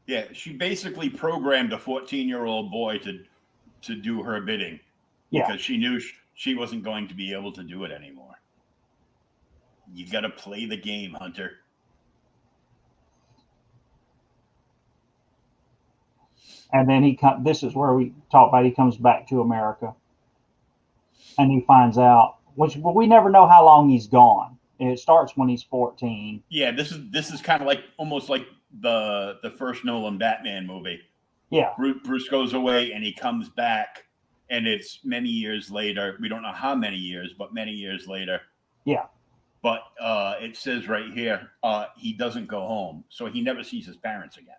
[SPEAKER 1] Yeah, she basically programmed a 14-year-old boy to do her bidding because she knew she wasn't going to be able to do it anymore. You got to play the game, Hunter.
[SPEAKER 2] And then this is where we talk about he comes back to America and he finds out, which we never know how long he's gone. It starts when he's 14.
[SPEAKER 1] Yeah, this is kind of like almost like the first Nolan Batman movie.
[SPEAKER 2] Yeah.
[SPEAKER 1] Bruce goes away and he comes back, and it's many years later. We don't know how many years, but many years later.
[SPEAKER 2] Yeah.
[SPEAKER 1] But it says right here, he doesn't go home, so he never sees his parents again.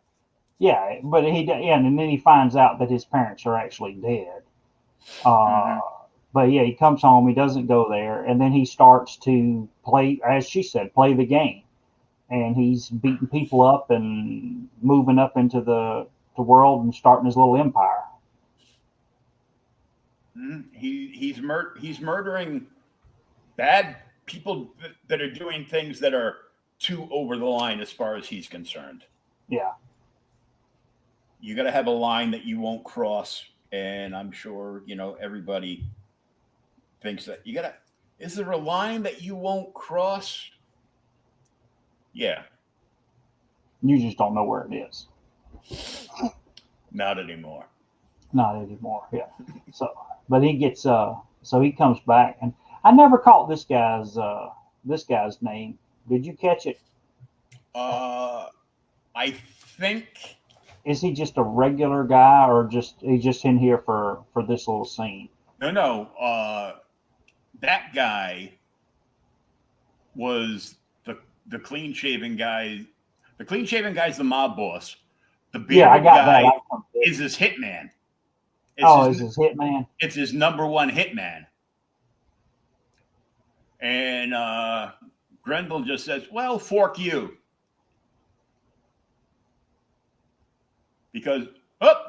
[SPEAKER 2] Yeah, but and then he finds out that his parents are actually dead. But yeah, he comes home. He doesn't go there, and then he starts to play, as she said, play the game, and he's beating people up and moving up into the world and starting his little empire.
[SPEAKER 1] He's murdering bad people that are doing things that are too over the line as far as he's concerned.
[SPEAKER 2] Yeah.
[SPEAKER 1] You got to have a line that you won't cross, and I'm sure everybody thinks that you got to. Is there a line that you won't cross? Yeah.
[SPEAKER 2] You just don't know where it is.
[SPEAKER 1] Not anymore.
[SPEAKER 2] Not anymore. Yeah. So, but he gets so he comes back, and I never caught this guy's name. Did you catch it?
[SPEAKER 1] I think.
[SPEAKER 2] Is he just a regular guy, or he's just in here for this little scene?
[SPEAKER 1] No. That guy was the clean shaven guy. The clean shaven guy's the mob boss. The bearded guy is his hitman.
[SPEAKER 2] Is his hitman?
[SPEAKER 1] It's his number one hitman. And Grendel just says, "Well, fork you," because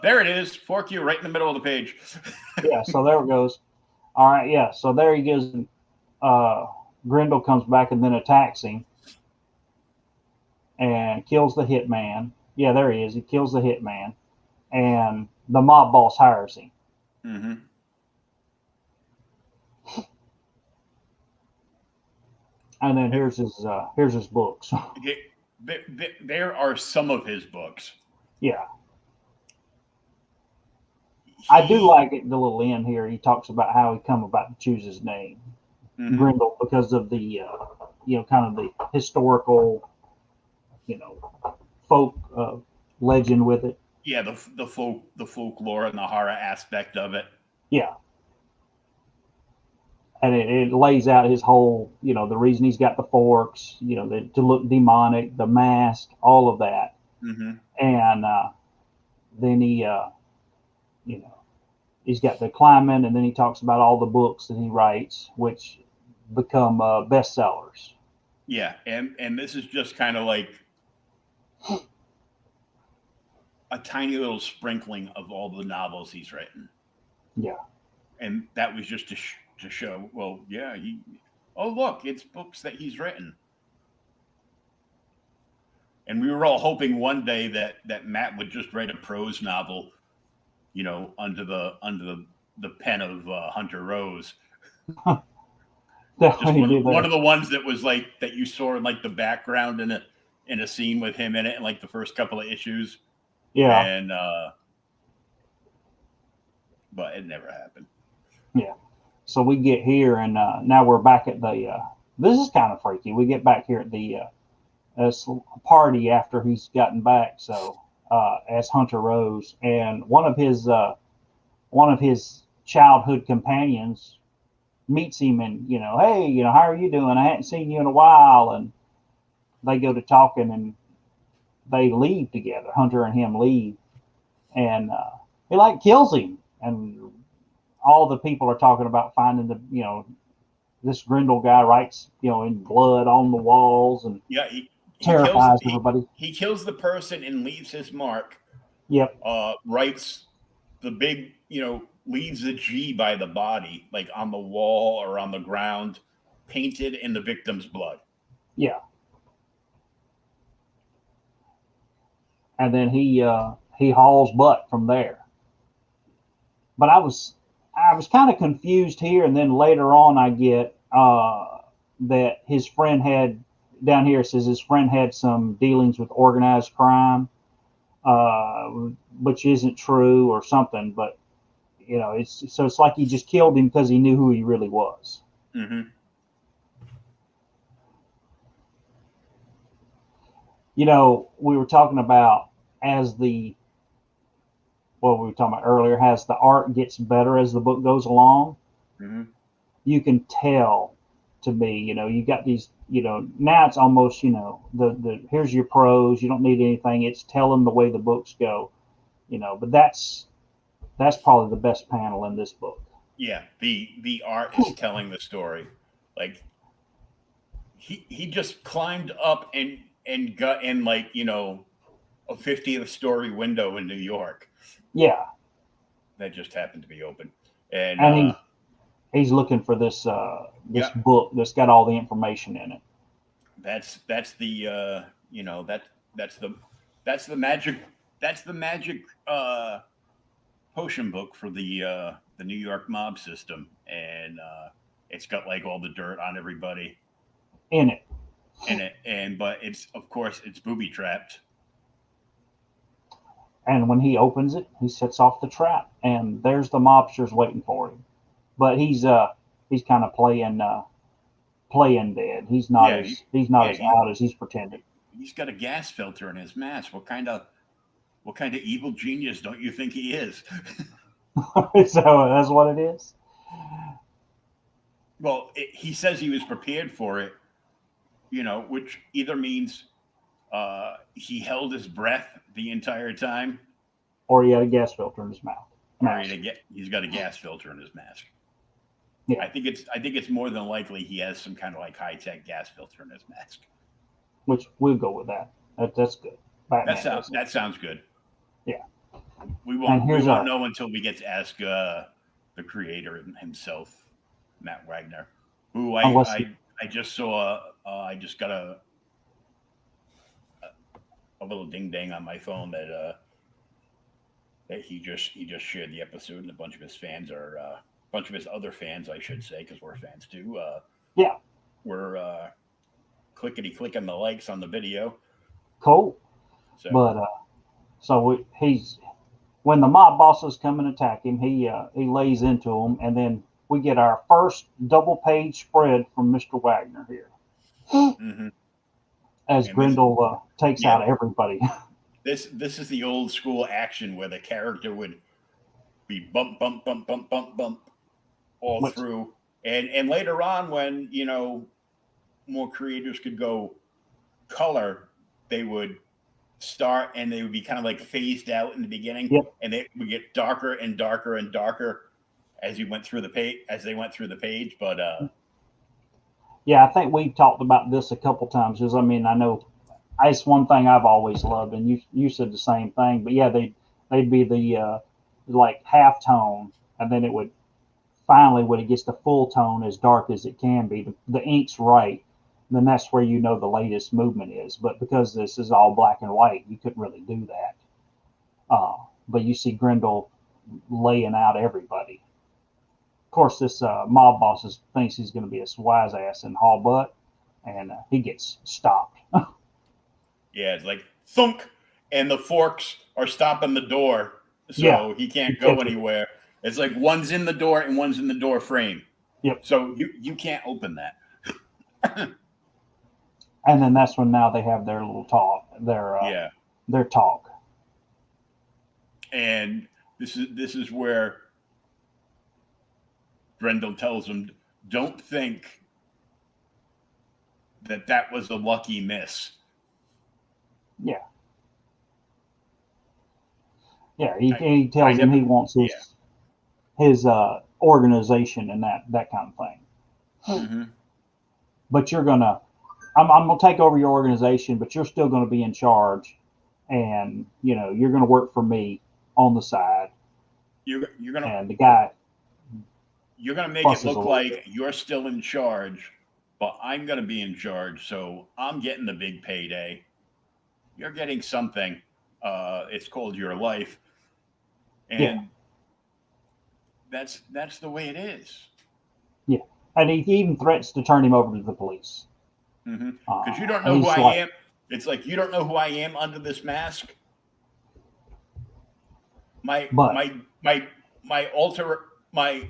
[SPEAKER 1] there it is, fork you right in the middle of the page.
[SPEAKER 2] Yeah. So there it goes. All right. Yeah. So there he goes. Grendel comes back and then attacks him and kills the hitman. Yeah, there he is. He kills the hitman, and the mob boss hires him.
[SPEAKER 1] Mm-hmm.
[SPEAKER 2] And then here's his books.
[SPEAKER 1] There are some of his books.
[SPEAKER 2] Yeah. I do like it, the little end here. He talks about how he come about to choose his name, Grendel, because of the, kind of the historical, folk legend with it.
[SPEAKER 1] Yeah, the folklore and the horror aspect of it.
[SPEAKER 2] Yeah. And it lays out his whole, the reason he's got the forks, to look demonic, the mask, all of that.
[SPEAKER 1] Mm-hmm.
[SPEAKER 2] And then he, he's got the climbing, and then he talks about all the books that he writes, which become bestsellers.
[SPEAKER 1] Yeah, and this is just kind of like a tiny little sprinkling of all the novels he's written.
[SPEAKER 2] Yeah.
[SPEAKER 1] And that was just to show, well, yeah, look, it's books that he's written. And we were all hoping one day that Matt would just write a prose novel, under the pen of Hunter Rose. Just one of the ones that was like that you saw in like the background in a scene with him in it in like the first couple of issues.
[SPEAKER 2] Yeah.
[SPEAKER 1] And but it never happened.
[SPEAKER 2] Yeah. So we get here, and now we're back at the. This is kind of freaky. We get back here at the party after he's gotten back. So as Hunter Rose, and one of his childhood companions meets him, and hey, how are you doing? I hadn't seen you in a while, and they go to talking, and they leave together. Hunter and him leave, and he kills him, and all the people are talking about finding this Grendel guy writes in blood on the walls, and
[SPEAKER 1] yeah, he
[SPEAKER 2] terrifies everybody.
[SPEAKER 1] He kills the person and leaves his mark.
[SPEAKER 2] Yep.
[SPEAKER 1] Writes the big leaves a G by the body, like on the wall or on the ground, painted in the victim's blood.
[SPEAKER 2] Yeah. And then he hauls butt from there. But I was kind of confused here, and then later on I get that his friend had down here. It says his friend had some dealings with organized crime, which isn't true or something. But it's like he just killed him because he knew who he really was.
[SPEAKER 1] Mm-hmm.
[SPEAKER 2] We were talking about what we were talking about earlier, as the art gets better as the book goes along.
[SPEAKER 1] Mm-hmm.
[SPEAKER 2] You can tell to me. You got these, now it's almost, the here's your prose. You don't need anything. It's telling the way the books go, but that's probably the best panel in this book.
[SPEAKER 1] Yeah, the art is telling the story. Like he just climbed up and got in, like, a 50th story window in New York
[SPEAKER 2] Yeah.
[SPEAKER 1] that just happened to be open. And
[SPEAKER 2] And he's looking for this
[SPEAKER 1] yeah,
[SPEAKER 2] book that's got all the information in it.
[SPEAKER 1] that's the that's the that's the magic that's the magic potion book for the New York mob system, and it's got like all the dirt on everybody
[SPEAKER 2] In it.
[SPEAKER 1] in it, and but it's, of course, it's booby trapped.
[SPEAKER 2] And when he opens it, he sets off the trap, and there's the mobsters waiting for him. But he's kind of playing dead. He's not
[SPEAKER 1] Yeah,
[SPEAKER 2] he's not
[SPEAKER 1] yeah,
[SPEAKER 2] as out as he's pretending.
[SPEAKER 1] he's got a gas filter in his mask. What kind of evil genius don't you think he is?
[SPEAKER 2] So that's what it is.
[SPEAKER 1] Well, he says he was prepared for it, which either means he held his breath the entire time,
[SPEAKER 2] Or he had a gas filter in his mouth.
[SPEAKER 1] or he's got a gas filter in his mask.
[SPEAKER 2] Yeah.
[SPEAKER 1] I think it's more than likely he has some kind of like high tech gas filter in his mask.
[SPEAKER 2] Which we'll go with that. That's good. Batman
[SPEAKER 1] That sounds good.
[SPEAKER 2] Yeah.
[SPEAKER 1] We
[SPEAKER 2] And here's
[SPEAKER 1] won't
[SPEAKER 2] our-
[SPEAKER 1] know until we get to ask the creator himself, Matt Wagner, who I just saw. I just got a little ding dang on my phone that he just shared the episode, and a bunch of his fans are a bunch of his other fans, I should say, because we're fans too.
[SPEAKER 2] Yeah.
[SPEAKER 1] We're clickety clicking the likes on the video.
[SPEAKER 2] Cool.
[SPEAKER 1] So,
[SPEAKER 2] But he's when the mob bosses come and attack him, he lays into them, and then we get our first double page spread from Mr. Wagner here
[SPEAKER 1] mhm.
[SPEAKER 2] as
[SPEAKER 1] And
[SPEAKER 2] Grendel takes
[SPEAKER 1] yeah.
[SPEAKER 2] out everybody.
[SPEAKER 1] This is the old school action where the character would be bump bump bump bump bump bump all through, and later on, when more creators could go color, they would start and they would be kind of like phased out in the beginning.
[SPEAKER 2] Yep.
[SPEAKER 1] And they would get darker and darker and darker as they went through the page. But
[SPEAKER 2] Yeah, I think we've talked about this a couple times. Because I know it's one thing I've always loved, and you said the same thing. But yeah, they'd be the like half tone, and then it would finally, when it gets to full tone, as dark as it can be, the ink's right. Then that's where the latest movement is. But because this is all black and white, you couldn't really do that. But you see Grendel laying out everybody. Of course, this mob boss thinks he's going to be a wise ass and haul butt, and he gets stopped.
[SPEAKER 1] yeah, it's like thunk, and the forks are stopping the door, so
[SPEAKER 2] Yeah.
[SPEAKER 1] he can't go anywhere. It's like one's in the door and one's in the door frame.
[SPEAKER 2] Yep.
[SPEAKER 1] So you can't open that.
[SPEAKER 2] And then that's when now they have their little talk, their talk.
[SPEAKER 1] And this is where Grendel tells him, "Don't think that was a lucky miss."
[SPEAKER 2] Yeah. Yeah, he tells him he wants his organization and that kind of thing.
[SPEAKER 1] Mm-hmm.
[SPEAKER 2] But I'm gonna take over your organization, but you're still gonna be in charge, and you're gonna work for me on the side.
[SPEAKER 1] You're gonna
[SPEAKER 2] And the guy,
[SPEAKER 1] you're gonna make it look like you're still in charge, but I'm gonna be in charge, so I'm getting the big payday. You're getting something. It's called your life, and that's the way it is.
[SPEAKER 2] Yeah, and he even threatens to turn him over to the police.
[SPEAKER 1] Because you don't know who I am. It's like, you don't know who I am under this mask. My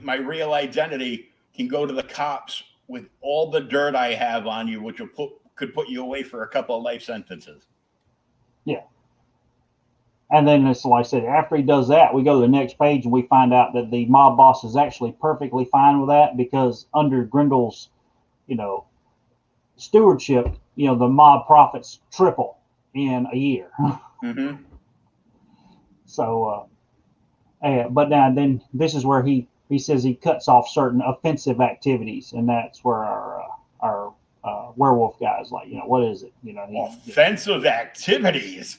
[SPEAKER 1] real identity can go to the cops with all the dirt I have on you, which could put you away for a couple of life sentences.
[SPEAKER 2] Yeah. And then it's like I said, after he does that, we go to the next page and we find out that the mob boss is actually perfectly fine with that, because under Grendel's stewardship, the mob profits triple in a year.
[SPEAKER 1] Mm-hmm.
[SPEAKER 2] So, but now then this is where he says he cuts off certain offensive activities, and that's where our werewolf guys like, what is it?
[SPEAKER 1] Offensive activities.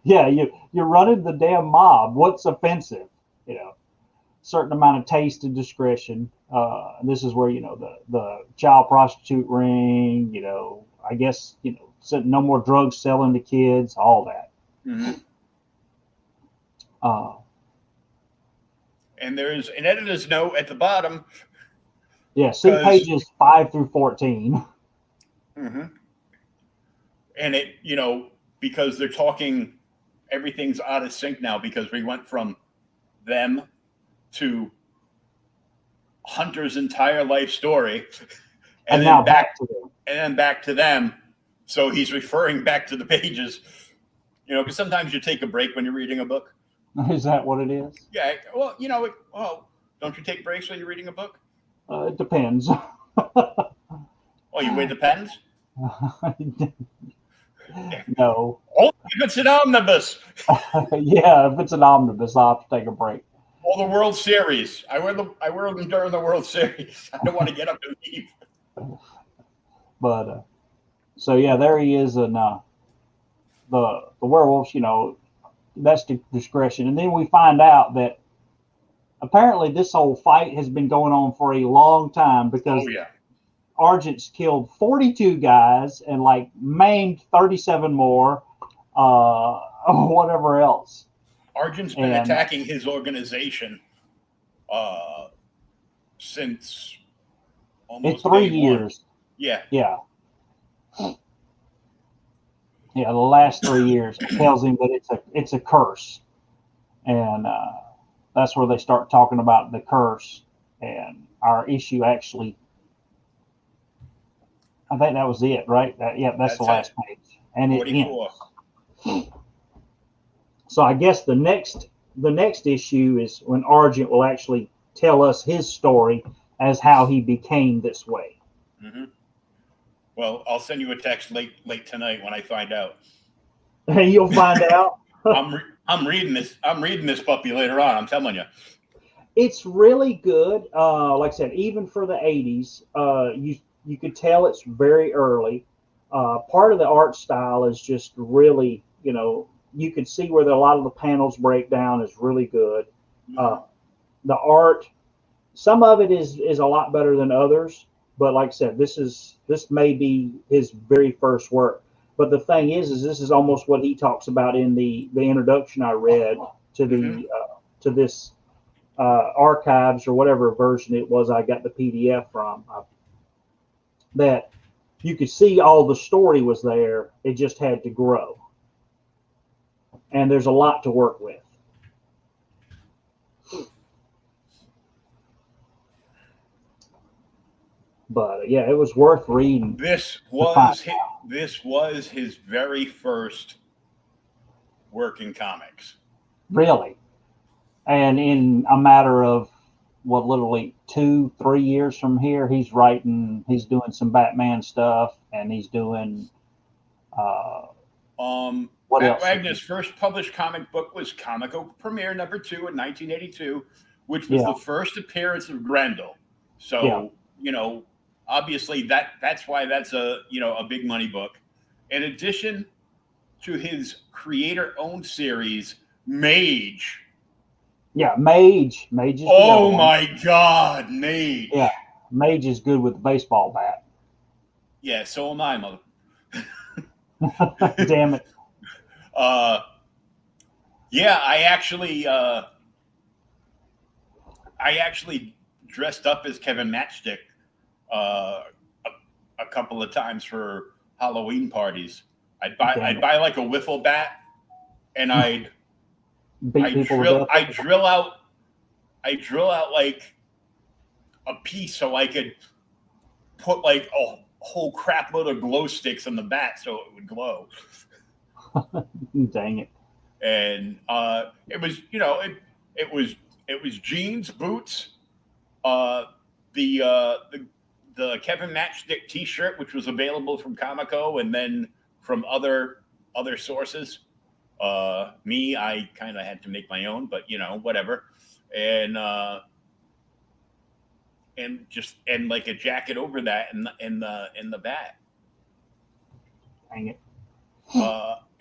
[SPEAKER 2] Yeah, you're running the damn mob. What's offensive? Certain amount of taste and discretion. And this is where the child prostitute ring. I guess no more drugs selling to kids. All that.
[SPEAKER 1] Mm-hmm.
[SPEAKER 2] Uh,
[SPEAKER 1] And there's an editor's note at the bottom.
[SPEAKER 2] Yeah, see
[SPEAKER 1] 'Cause-
[SPEAKER 2] pages 5 through 14.
[SPEAKER 1] Mm-hmm. And it, because they're talking, everything's out of sync now because we went from them to Hunter's entire life story,
[SPEAKER 2] And
[SPEAKER 1] then
[SPEAKER 2] now back to them.
[SPEAKER 1] and then back to them. So he's referring back to the pages, because sometimes you take a break when you're reading a book.
[SPEAKER 2] Is that what it is?
[SPEAKER 1] Yeah. Well, don't you take breaks when you're reading a book?
[SPEAKER 2] It depends.
[SPEAKER 1] Oh, you wear the pens?
[SPEAKER 2] No.
[SPEAKER 1] Oh, if it's an omnibus.
[SPEAKER 2] Yeah, if it's an omnibus, I'll have to take a break.
[SPEAKER 1] Or the World Series. I wear them during the World Series. I don't want to get up and leave.
[SPEAKER 2] But so yeah, there he is, and the werewolves. That's the discretion, and then we find out that apparently this whole fight has been going on for a long time because Argent's killed 42 guys and like maimed 37 more, whatever else.
[SPEAKER 1] Argent's been attacking his organization since almost
[SPEAKER 2] 3 years.
[SPEAKER 1] Yeah.
[SPEAKER 2] Yeah. Yeah, the last 3 years tells him that it's a curse, and that's where they start talking about the curse. And our issue actually, I think that was it, right? That's the last page, and
[SPEAKER 1] 44.
[SPEAKER 2] it ends. So I guess the next issue is when Argent will actually tell us his story as how he became this way.
[SPEAKER 1] Mm-hmm. Well, I'll send you a text late tonight when I find out.
[SPEAKER 2] You'll find out.
[SPEAKER 1] I'm reading this. I'm reading this puppy later on. I'm telling you.
[SPEAKER 2] It's really good. Like I said, even for the 80s, you could tell it's very early. Part of the art style is just really, you could see where a lot of the panels break down is really good. The art, some of it is a lot better than others. But like I said, this may be his very first work. But the thing is this is almost what he talks about in the introduction I read to the to this archives or whatever version it was I got the PDF from. That you could see all the story was there. It just had to grow, and there's a lot to work with. But yeah, it was worth reading.
[SPEAKER 1] This was his very first work in comics.
[SPEAKER 2] Really, and in a matter of literally 2-3 years from here, he's doing some Batman stuff, and he's doing. What
[SPEAKER 1] Matt
[SPEAKER 2] else?
[SPEAKER 1] Wagner's first published comic book was Comico Premiere #2 in 1982, which was the first appearance of Grendel. So obviously that's why that's a big money book. In addition to his creator-owned series, Mage.
[SPEAKER 2] Yeah, Mage. Mage is.
[SPEAKER 1] Oh my God, Mage.
[SPEAKER 2] Yeah, Mage is good with the baseball bat.
[SPEAKER 1] Yeah, so am I, mother.
[SPEAKER 2] Damn it.
[SPEAKER 1] Yeah, I actually dressed up as Kevin Matchstick a couple of times for Halloween parties. I'd buy like a wiffle bat, and I'd drill out like a piece so I could put like a whole crap load of glow sticks on the bat so it would glow.
[SPEAKER 2] Dang it.
[SPEAKER 1] And it was it was jeans, boots, the the Kevin Matchstick T-shirt, which was available from Comico and then from other sources. I kind of had to make my own, but whatever. And like a jacket over that and the bat.
[SPEAKER 2] Dang it.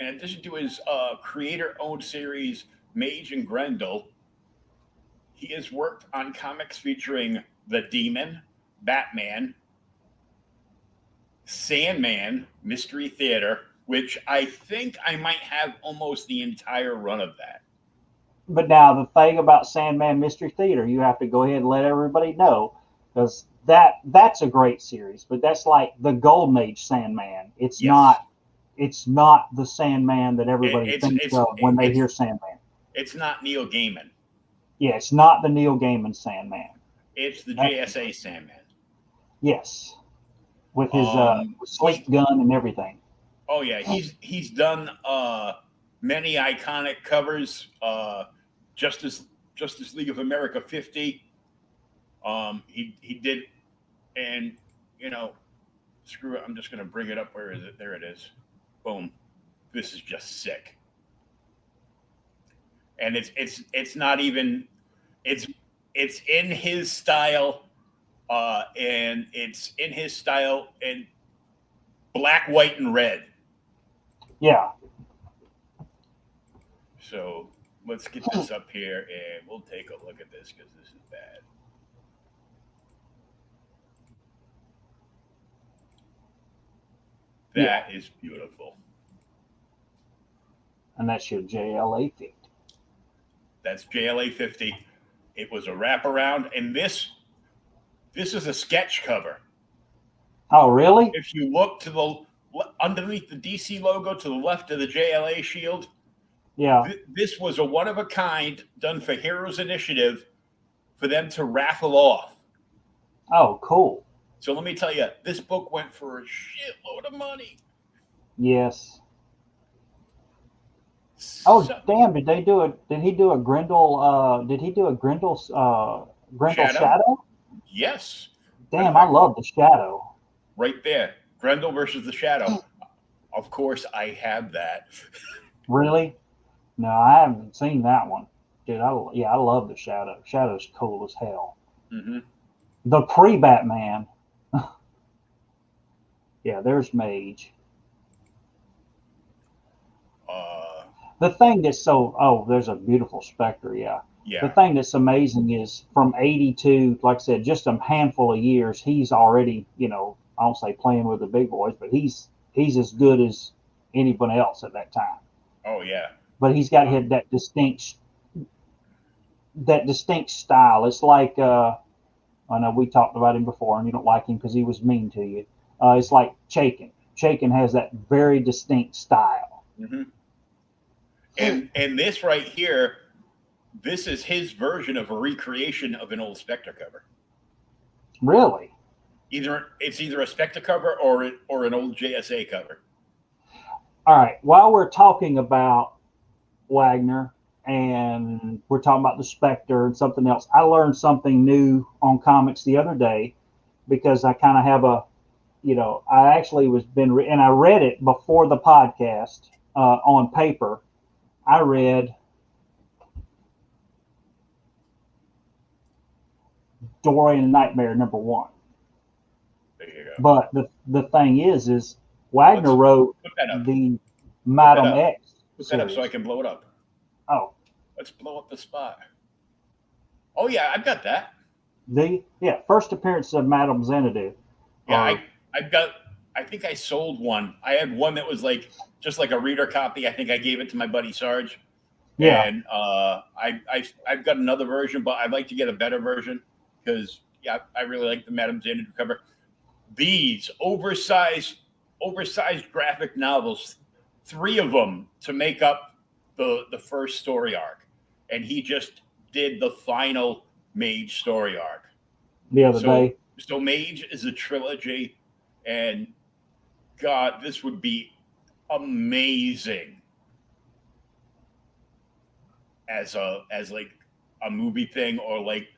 [SPEAKER 1] In addition to his creator-owned series Mage and Grendel, he has worked on comics featuring the Demon, Batman, Sandman, Mystery Theater, which I think I might have almost the entire run of that.
[SPEAKER 2] But now the thing about Sandman Mystery Theater, you have to go ahead and let everybody know, because that's a great series, but that's like the Golden Age Sandman. It's
[SPEAKER 1] Yes.
[SPEAKER 2] not the Sandman that everybody thinks of when they hear Sandman.
[SPEAKER 1] It's not Neil Gaiman.
[SPEAKER 2] Yeah, it's not the Neil Gaiman Sandman.
[SPEAKER 1] It's the JSA Sandman.
[SPEAKER 2] Yes, with his sleep gun and everything.
[SPEAKER 1] Oh yeah, he's done many iconic covers. Justice League of America 50. He did, and screw it. I'm just gonna bring it up. Where is it? There it is. Boom. This is just sick. And it's not even it's in his style, and it's in his style in black, white, and red.
[SPEAKER 2] Yeah.
[SPEAKER 1] So let's get this up here, and we'll take a look at this because this is bad. That is beautiful.
[SPEAKER 2] And that's your JLA 50.
[SPEAKER 1] That's JLA 50. It was a wraparound, and this is a sketch cover.
[SPEAKER 2] Oh, really?
[SPEAKER 1] If you look to the underneath the DC logo to the left of the JLA shield,
[SPEAKER 2] yeah,
[SPEAKER 1] this was a one of a kind done for Heroes Initiative for them to raffle off.
[SPEAKER 2] Oh, cool.
[SPEAKER 1] So let me tell you, this book went for a shitload of money.
[SPEAKER 2] Yes. Oh, damn! Did he do a Grendel? Did he do a Grendel Shadow?
[SPEAKER 1] Yes.
[SPEAKER 2] Damn, I love the Shadow.
[SPEAKER 1] Right there, Grendel versus the Shadow. Of course, I have that.
[SPEAKER 2] Really? No, I haven't seen that one, dude. I love the Shadow. Shadow's cool as hell.
[SPEAKER 1] Mm-hmm.
[SPEAKER 2] The pre-Batman. Yeah, there's Mage. The thing that's there's a beautiful Spectre, yeah. The thing that's amazing is from 82, like I said, just a handful of years, he's already, I don't say playing with the big boys, but he's as good as anyone else at that time.
[SPEAKER 1] Oh, yeah.
[SPEAKER 2] But he's got that distinct style. It's like, I know we talked about him before, and you don't like him because he was mean to you. It's like Chaykin. Chaykin has that very distinct style.
[SPEAKER 1] Mm-hmm. And this right here, this is his version of a recreation of an old Spectre cover.
[SPEAKER 2] Really?
[SPEAKER 1] It's either a Spectre cover or an old JSA cover.
[SPEAKER 2] All right. While we're talking about Wagner and we're talking about the Spectre and something else, I learned something new on comics the other day because I kind of have I actually and I read it before the podcast on paper. I read Dorian Nightmare #1.
[SPEAKER 1] There you go.
[SPEAKER 2] But the thing is Wagner wrote the Madam X.
[SPEAKER 1] Put that up so I can blow it up.
[SPEAKER 2] Oh.
[SPEAKER 1] Let's blow up the spot. Oh yeah, I've got that.
[SPEAKER 2] First appearance of Madame Xanadu.
[SPEAKER 1] Yeah, I think I sold one. I had one that was just like a reader copy. I think I gave it to my buddy Sarge.
[SPEAKER 2] Yeah.
[SPEAKER 1] And I've got another version, but I'd like to get a better version because I really like the Madame Xanadu cover. These oversized graphic novels, 3 of them to make up the first story arc, and he just did the final Mage story arc
[SPEAKER 2] the other day.
[SPEAKER 1] So Mage is a trilogy, and God, this would be amazing as like a movie thing, or like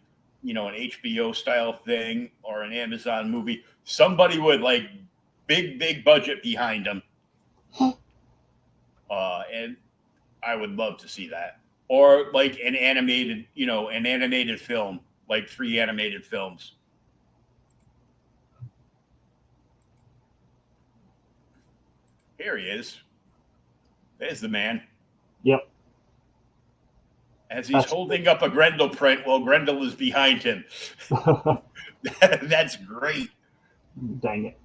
[SPEAKER 1] an HBO style thing or an Amazon movie, somebody with like big budget behind them. And I would love to see that. Or like an animated film, like 3 animated films. Here he is. There's the man.
[SPEAKER 2] Yep.
[SPEAKER 1] As he's holding up a Grendel print while Grendel is behind him. That's great.
[SPEAKER 2] Dang it.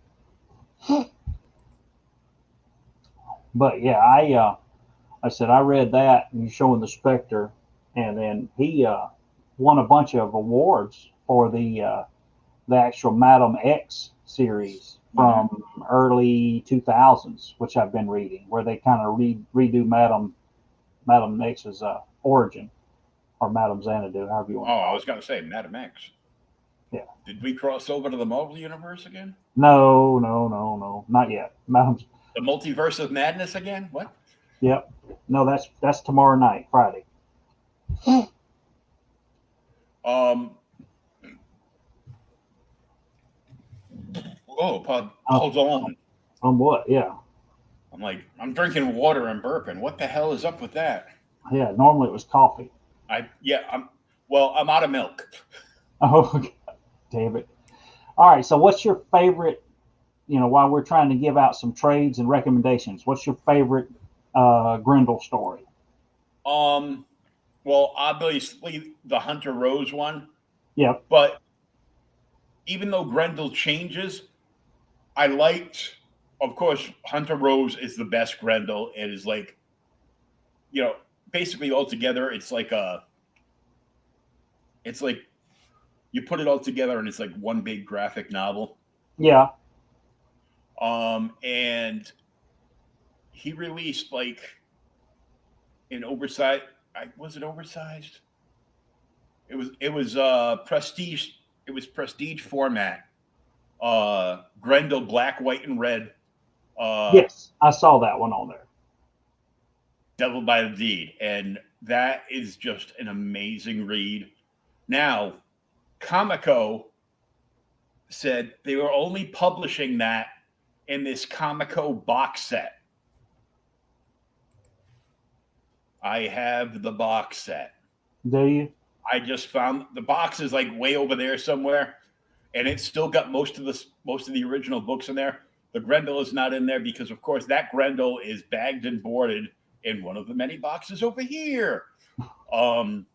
[SPEAKER 2] But yeah, I said I read that and you're showing the Spectre, and then he won a bunch of awards for the actual Madam X series from early 2000s, which I've been reading, where they kind of redo Madam X's origin, or Madam Xanadu, however you want.
[SPEAKER 1] I was going to say Madam X.
[SPEAKER 2] Yeah.
[SPEAKER 1] Did we cross over to the Marvel universe again?
[SPEAKER 2] No, not yet.
[SPEAKER 1] The Multiverse of Madness again? What?
[SPEAKER 2] Yep. No, that's tomorrow night, Friday.
[SPEAKER 1] Hold on.
[SPEAKER 2] On what? Yeah.
[SPEAKER 1] I'm like, I'm drinking water and burping. What the hell is up with that?
[SPEAKER 2] Yeah. Normally it was coffee.
[SPEAKER 1] I'm out of milk.
[SPEAKER 2] Oh, damn it. All right. So what's your favorite, while we're trying to give out some trades and recommendations, what's your favorite Grendel story?
[SPEAKER 1] Well, obviously the Hunter Rose one.
[SPEAKER 2] Yep.
[SPEAKER 1] But even though Grendel changes, I liked, of course, Hunter Rose is the best Grendel. It is like, basically altogether, it's like you put it all together and it's like one big graphic novel.
[SPEAKER 2] Yeah.
[SPEAKER 1] And he released like an oversized. Was it oversized? It was prestige. It was prestige format. Grendel, black, white, and red.
[SPEAKER 2] Yes, I saw that one on there.
[SPEAKER 1] Devil by the Deed, and that is just an amazing read. Now, Comico said they were only publishing that in this Comico box set. I have the box set.
[SPEAKER 2] Do you?
[SPEAKER 1] I just found the box is like way over there somewhere, and it's still got most of the original books in there. The Grendel is not in there because, of course, that Grendel is bagged and boarded in one of the many boxes over here. But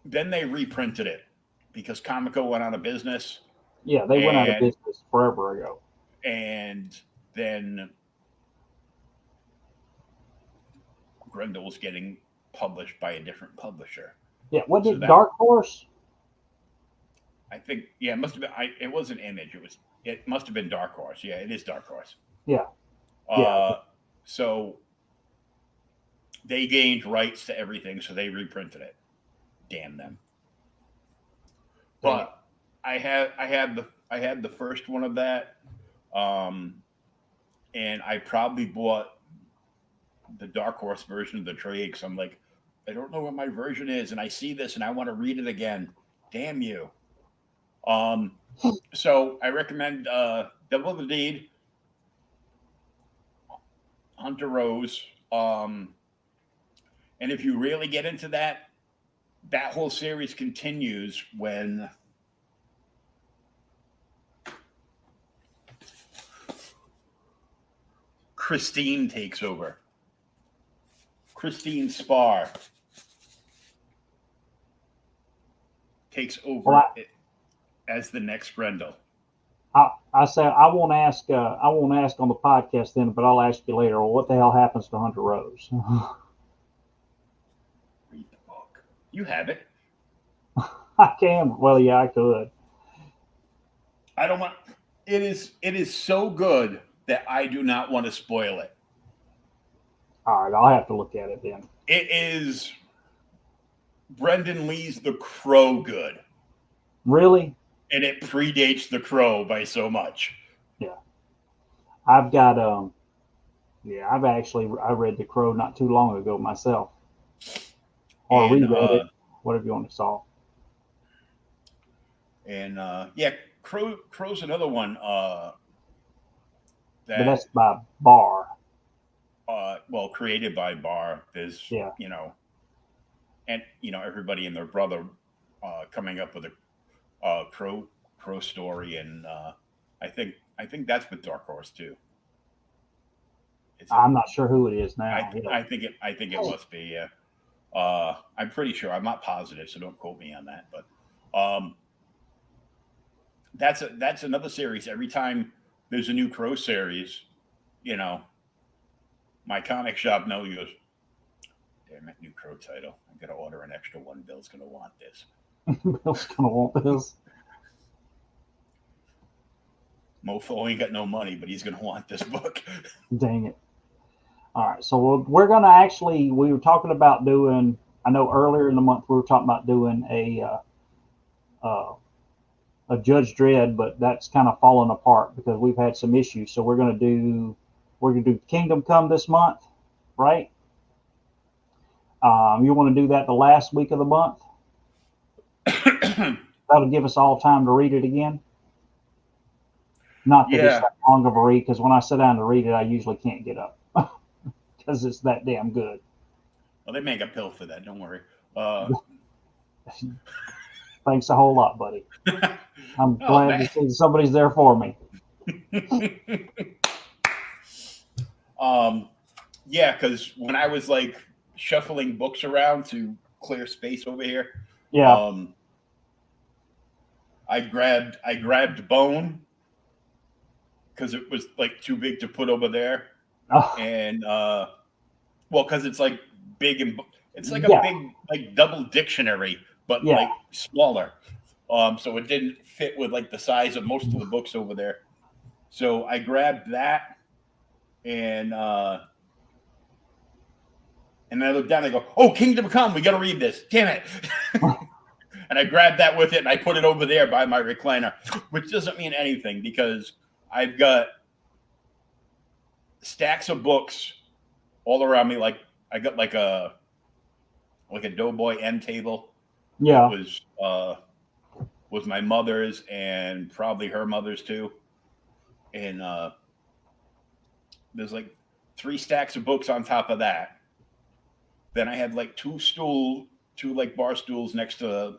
[SPEAKER 1] then they reprinted it because Comico went out of business.
[SPEAKER 2] Yeah, they went out of business forever ago.
[SPEAKER 1] And then Grendel was getting published by a different publisher.
[SPEAKER 2] Yeah, what did Dark Horse?
[SPEAKER 1] I think, it must have been. It wasn't Image. It must have been Dark Horse. Yeah, it is Dark Horse.
[SPEAKER 2] Yeah.
[SPEAKER 1] So they gained rights to everything, so they reprinted it. Damn them. But I had the first one of that, and I probably bought the Dark Horse version of the trade because I'm like, I don't know what my version is, and I see this and I want to read it again. Damn you. So I recommend Devil of the Deed, Hunter Rose, and if you really get into that whole series continues when Christine takes over. Christine Spar takes over as the next Grendel.
[SPEAKER 2] I said I won't ask on the podcast then, but I'll ask you later. Well, what the hell happens to Hunter Rose?
[SPEAKER 1] Read the book. You have it.
[SPEAKER 2] I can. Well, yeah, I could.
[SPEAKER 1] I don't want. It is so good that I do not want to spoil it.
[SPEAKER 2] All right, I'll have to look at it then.
[SPEAKER 1] It is Brendan Lee's The Crow good.
[SPEAKER 2] Really?
[SPEAKER 1] And it predates The Crow by so much.
[SPEAKER 2] Yeah. I've got Yeah, I read The Crow not too long ago myself, or
[SPEAKER 1] And
[SPEAKER 2] reread it, whatever you want to call.
[SPEAKER 1] yeah, Crow's another one
[SPEAKER 2] But
[SPEAKER 1] that
[SPEAKER 2] that's by Barr.
[SPEAKER 1] well, created by Barr. There's
[SPEAKER 2] Yeah,
[SPEAKER 1] and everybody and their brother coming up with a crow story, and I think that's with Dark Horse too. Is it?
[SPEAKER 2] I'm not sure who it is now. Yeah,
[SPEAKER 1] I think it must be. Yeah. I'm pretty sure. I'm not positive, so don't quote me on that. But that's another series. Every time there's a new Crow series, you know, my comic shop knows. He goes, "Damn it, new Crow title! I'm gonna order an extra one. Bill's gonna want this."
[SPEAKER 2] Bill's gonna want this.
[SPEAKER 1] Mofo ain't got no money, but he's gonna want this book.
[SPEAKER 2] Dang it! All right, so we're gonna actually. We were talking about doing. I know earlier in the month we were talking about doing a Judge Dredd, but that's kind of fallen apart because we've had some issues. So we're gonna do Kingdom Come this month, right? You want to do that the last week of the month? That'll give us all time to read it again. Not that it's
[SPEAKER 1] Yeah.
[SPEAKER 2] that long of a read, because when I sit down to read it, I usually can't get up because it's that damn good.
[SPEAKER 1] Well, they make a pill for that. Don't worry.
[SPEAKER 2] Thanks a whole lot, buddy. I'm
[SPEAKER 1] Oh,
[SPEAKER 2] glad to see somebody's there for me.
[SPEAKER 1] Yeah, because when I was like shuffling books around to clear space over here,
[SPEAKER 2] Yeah.
[SPEAKER 1] I grabbed Bone because it was like too big to put over there, and well, because it's like big and it's like a
[SPEAKER 2] Yeah.
[SPEAKER 1] big like double dictionary, but
[SPEAKER 2] Yeah.
[SPEAKER 1] like smaller. So it didn't fit with like the size of most of the books over there. So I grabbed that and then I looked down and I go, "Oh, Kingdom Come, we got to read this. Damn it." And I grabbed that with it and I put it over there by my recliner, which doesn't mean anything because I've got stacks of books all around me. Like I got like a Doughboy end table
[SPEAKER 2] Yeah.
[SPEAKER 1] that was my mother's and probably her mother's too. And there's like 3 stacks of books on top of that. Then I had like two like bar stools next to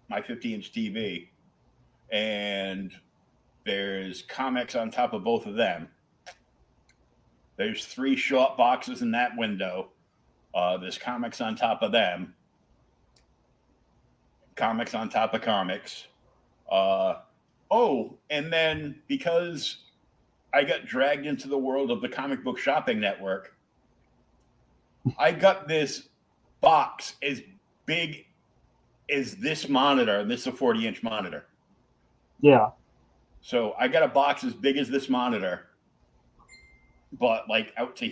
[SPEAKER 1] my 50-inch TV, and there's comics on top of both of them. There's 3 short boxes in that window. There's comics on top of them. Comics on top of comics. And then because I got dragged into the world of the comic book shopping network, I got this box as big as this monitor, and this is a 40-inch monitor.
[SPEAKER 2] Yeah.
[SPEAKER 1] So I got a box as big as this monitor, but like out to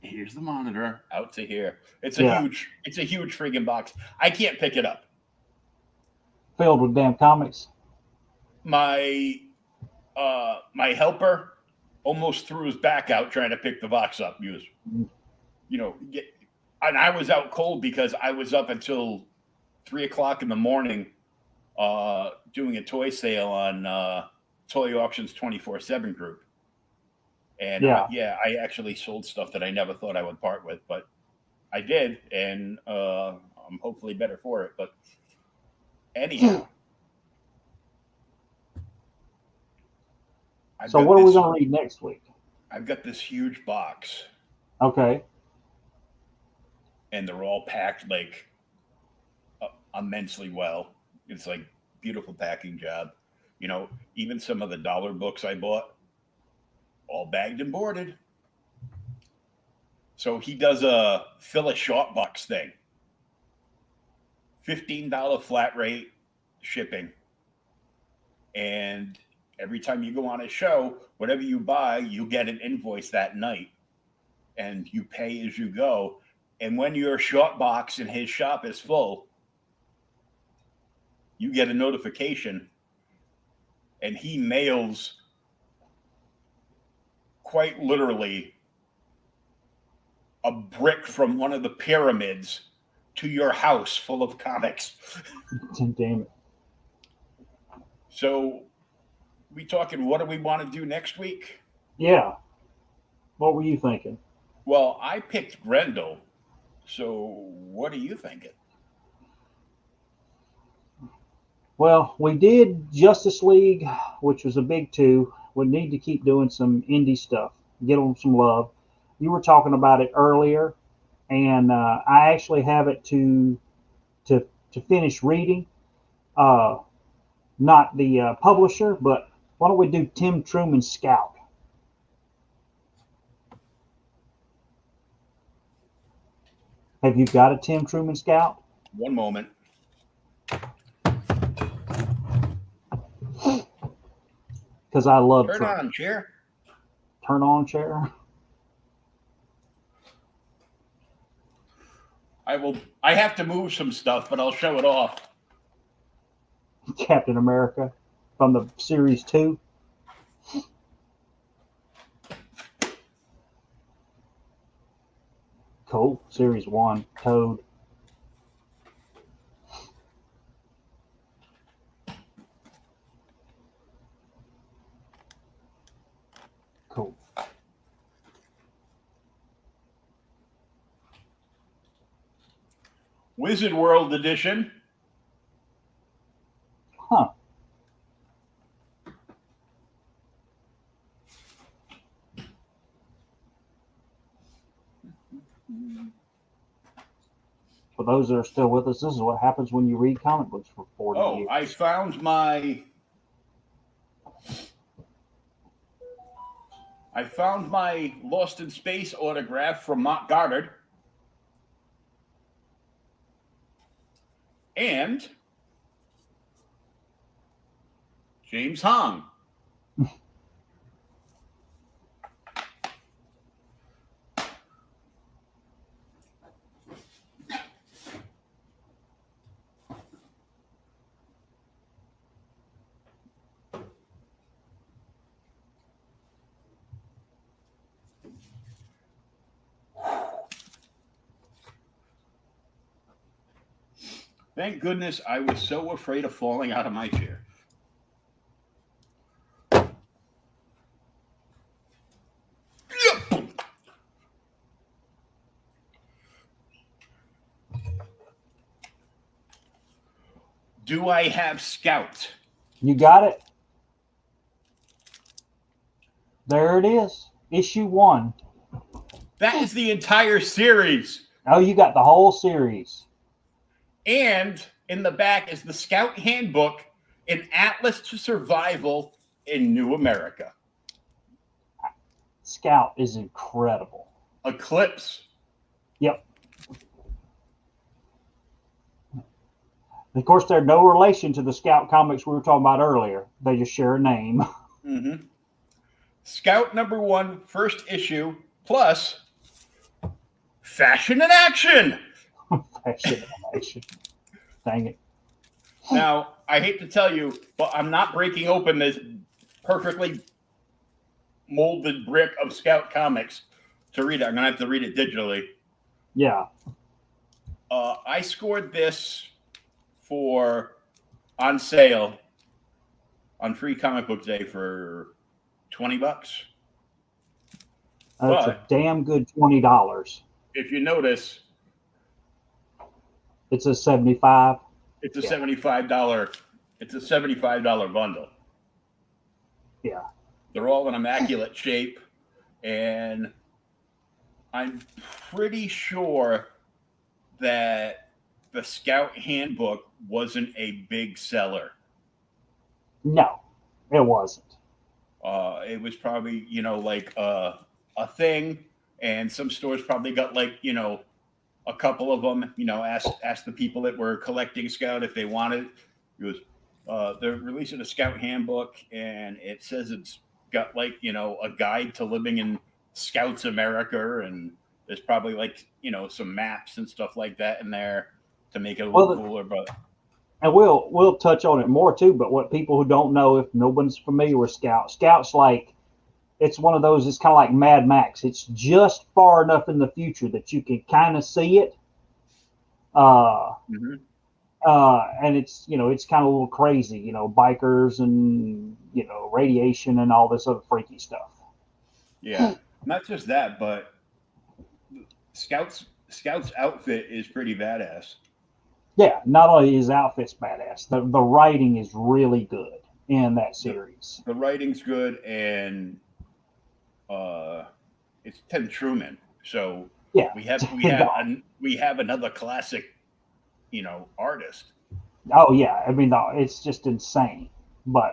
[SPEAKER 1] here's the monitor out to here. It's a huge friggin' box. I can't pick it up.
[SPEAKER 2] Filled with damn comics.
[SPEAKER 1] My helper almost threw his back out trying to pick the box up. He was, and I was out cold because I was up until 3:00 in the morning doing a toy sale on Toy Auctions 24/7 group. And I actually sold stuff that I never thought I would part with, but I did, and I'm hopefully better for it. But anyhow.
[SPEAKER 2] So what are we going to read next week?
[SPEAKER 1] I've got this huge box.
[SPEAKER 2] Okay.
[SPEAKER 1] And they're all packed like immensely well. It's like beautiful packing job. Even some of the dollar books I bought, all bagged and boarded. So he does a fill a short box thing. $15 flat rate shipping. And every time you go on a show, whatever you buy, you get an invoice that night. And you pay as you go. And when your short box in his shop is full, you get a notification, and he mails quite literally a brick from one of the pyramids to your house full of comics.
[SPEAKER 2] Damn it.
[SPEAKER 1] So we talking, what do we want to do next week?
[SPEAKER 2] Yeah. What were you thinking?
[SPEAKER 1] Well, I picked Grendel. So what are you thinking?
[SPEAKER 2] Well, we did Justice League, which was a big two. We need to keep doing some indie stuff, get them some love. You were talking about it earlier, and I actually have it to finish reading. Not the publisher, but why don't we do Tim Truman's Scout? Have you got a Tim Truman Scout?
[SPEAKER 1] One moment.
[SPEAKER 2] Because I love
[SPEAKER 1] Turn
[SPEAKER 2] Truman.
[SPEAKER 1] on, chair.
[SPEAKER 2] Turn on chair.
[SPEAKER 1] I have to move some stuff, but I'll show it off.
[SPEAKER 2] Captain America from the series 2. Cool. Series 1. Toad. Cool.
[SPEAKER 1] Wizard World Edition.
[SPEAKER 2] Huh. For those that are still with us, this is what happens when you read comic books for 40 years.
[SPEAKER 1] I found my Lost in Space autograph from Mott Goddard. And James Hong. Thank goodness I was so afraid of falling out of my chair. Do I have Scout?
[SPEAKER 2] You got it? There it is. Issue 1.
[SPEAKER 1] That is the entire series.
[SPEAKER 2] Oh, you got the whole series.
[SPEAKER 1] And in the back is the Scout Handbook, an atlas to survival in New America.
[SPEAKER 2] Scout is incredible.
[SPEAKER 1] Eclipse.
[SPEAKER 2] Yep. Of course, they're no relation to the Scout comics we were talking about earlier. They just share a name.
[SPEAKER 1] Mm-hmm. Scout #1, first issue, plus Fashion in Action.
[SPEAKER 2] Fashion in Action. Dang it.
[SPEAKER 1] Now, I hate to tell you, but I'm not breaking open this perfectly molded brick of Scout comics to read it. I'm going to have to read it digitally.
[SPEAKER 2] Yeah.
[SPEAKER 1] I scored this on sale on Free Comic Book Day for $20.
[SPEAKER 2] That's
[SPEAKER 1] But
[SPEAKER 2] a damn good $20.
[SPEAKER 1] if you notice,
[SPEAKER 2] It's a 75.
[SPEAKER 1] it's a $75. It's a $75 bundle.
[SPEAKER 2] Yeah.
[SPEAKER 1] They're all in immaculate shape, and I'm pretty sure that the Scout Handbook wasn't a big seller.
[SPEAKER 2] No, it wasn't.
[SPEAKER 1] It was probably, like a thing, and some stores probably got a couple of them. Asked the people that were collecting Scout if they wanted. It was they're releasing a Scout Handbook, and it says it's got a guide to living in Scouts America, and there's probably some maps and stuff like that in there to make it a little cooler. But
[SPEAKER 2] and we'll touch on it more too. But what people who don't know, if nobody's familiar with Scout, Scout's like it's one of those. It's kind of like Mad Max. It's just far enough in the future that you can kind of see it.
[SPEAKER 1] Mm-hmm.
[SPEAKER 2] And it's it's kind of a little crazy. Bikers and radiation and all this other freaky stuff.
[SPEAKER 1] Yeah, not just that, but Scout's outfit is pretty badass.
[SPEAKER 2] Yeah, not only is outfit's badass, the writing is really good in that
[SPEAKER 1] The,
[SPEAKER 2] series.
[SPEAKER 1] the writing's good, and uh, it's Tim Truman. So
[SPEAKER 2] Yeah.
[SPEAKER 1] we have another classic, artist.
[SPEAKER 2] Oh yeah, I mean it's just insane. But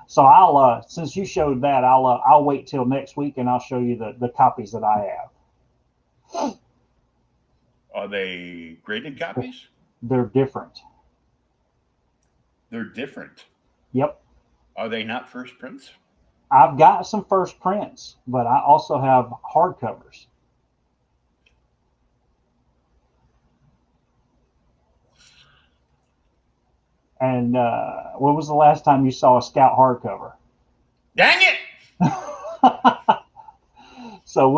[SPEAKER 2] so I'll since you showed that, I'll wait till next week and I'll show you the copies that I have.
[SPEAKER 1] Are they graded copies?
[SPEAKER 2] They're different.
[SPEAKER 1] They're different.
[SPEAKER 2] Yep.
[SPEAKER 1] Are they not first prints?
[SPEAKER 2] I've got some first prints, but I also have hardcovers. And when was the last time you saw a Scout hardcover?
[SPEAKER 1] Dang it!
[SPEAKER 2] So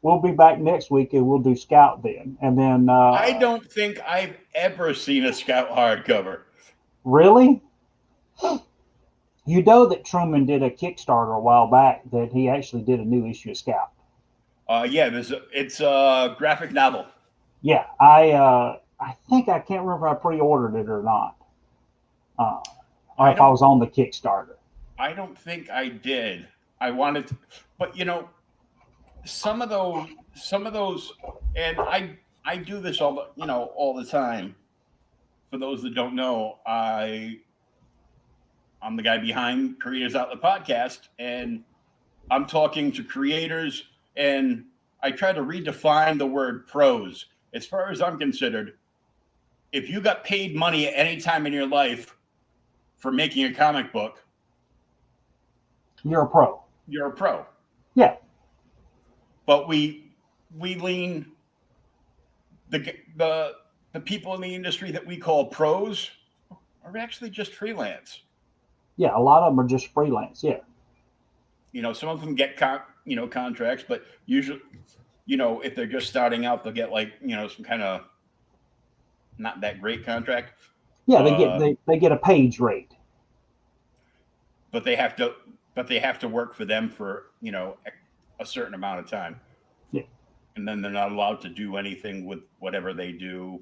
[SPEAKER 2] we'll be back next week and we'll do Scout then. And then
[SPEAKER 1] I don't think I've ever seen a Scout hardcover.
[SPEAKER 2] really? You know that Truman did a Kickstarter a while back that he actually did a new issue of Scout.
[SPEAKER 1] Yeah, it's a graphic novel.
[SPEAKER 2] Yeah, I think I can't remember if I pre-ordered it or not, or if I was on the Kickstarter.
[SPEAKER 1] I don't think I did. I wanted to, but some of those, and I do this all the time. For those that don't know, I'm the guy behind Creators Outlet Podcast, and I'm talking to creators, and I try to redefine the word pros. As far as I'm considered, if you got paid money at any time in your life for making a comic book,
[SPEAKER 2] You're a pro.
[SPEAKER 1] you're a pro.
[SPEAKER 2] Yeah.
[SPEAKER 1] But we lean the people in the industry that we call pros are actually just freelance.
[SPEAKER 2] Yeah, a lot of them are just freelance. Yeah.
[SPEAKER 1] Some of them get contracts, but usually, if they're just starting out, they'll get some kind of not that great contract.
[SPEAKER 2] Yeah, they get a page rate.
[SPEAKER 1] But they have to work for them for a certain amount of time.
[SPEAKER 2] Yeah.
[SPEAKER 1] And then they're not allowed to do anything with whatever they do.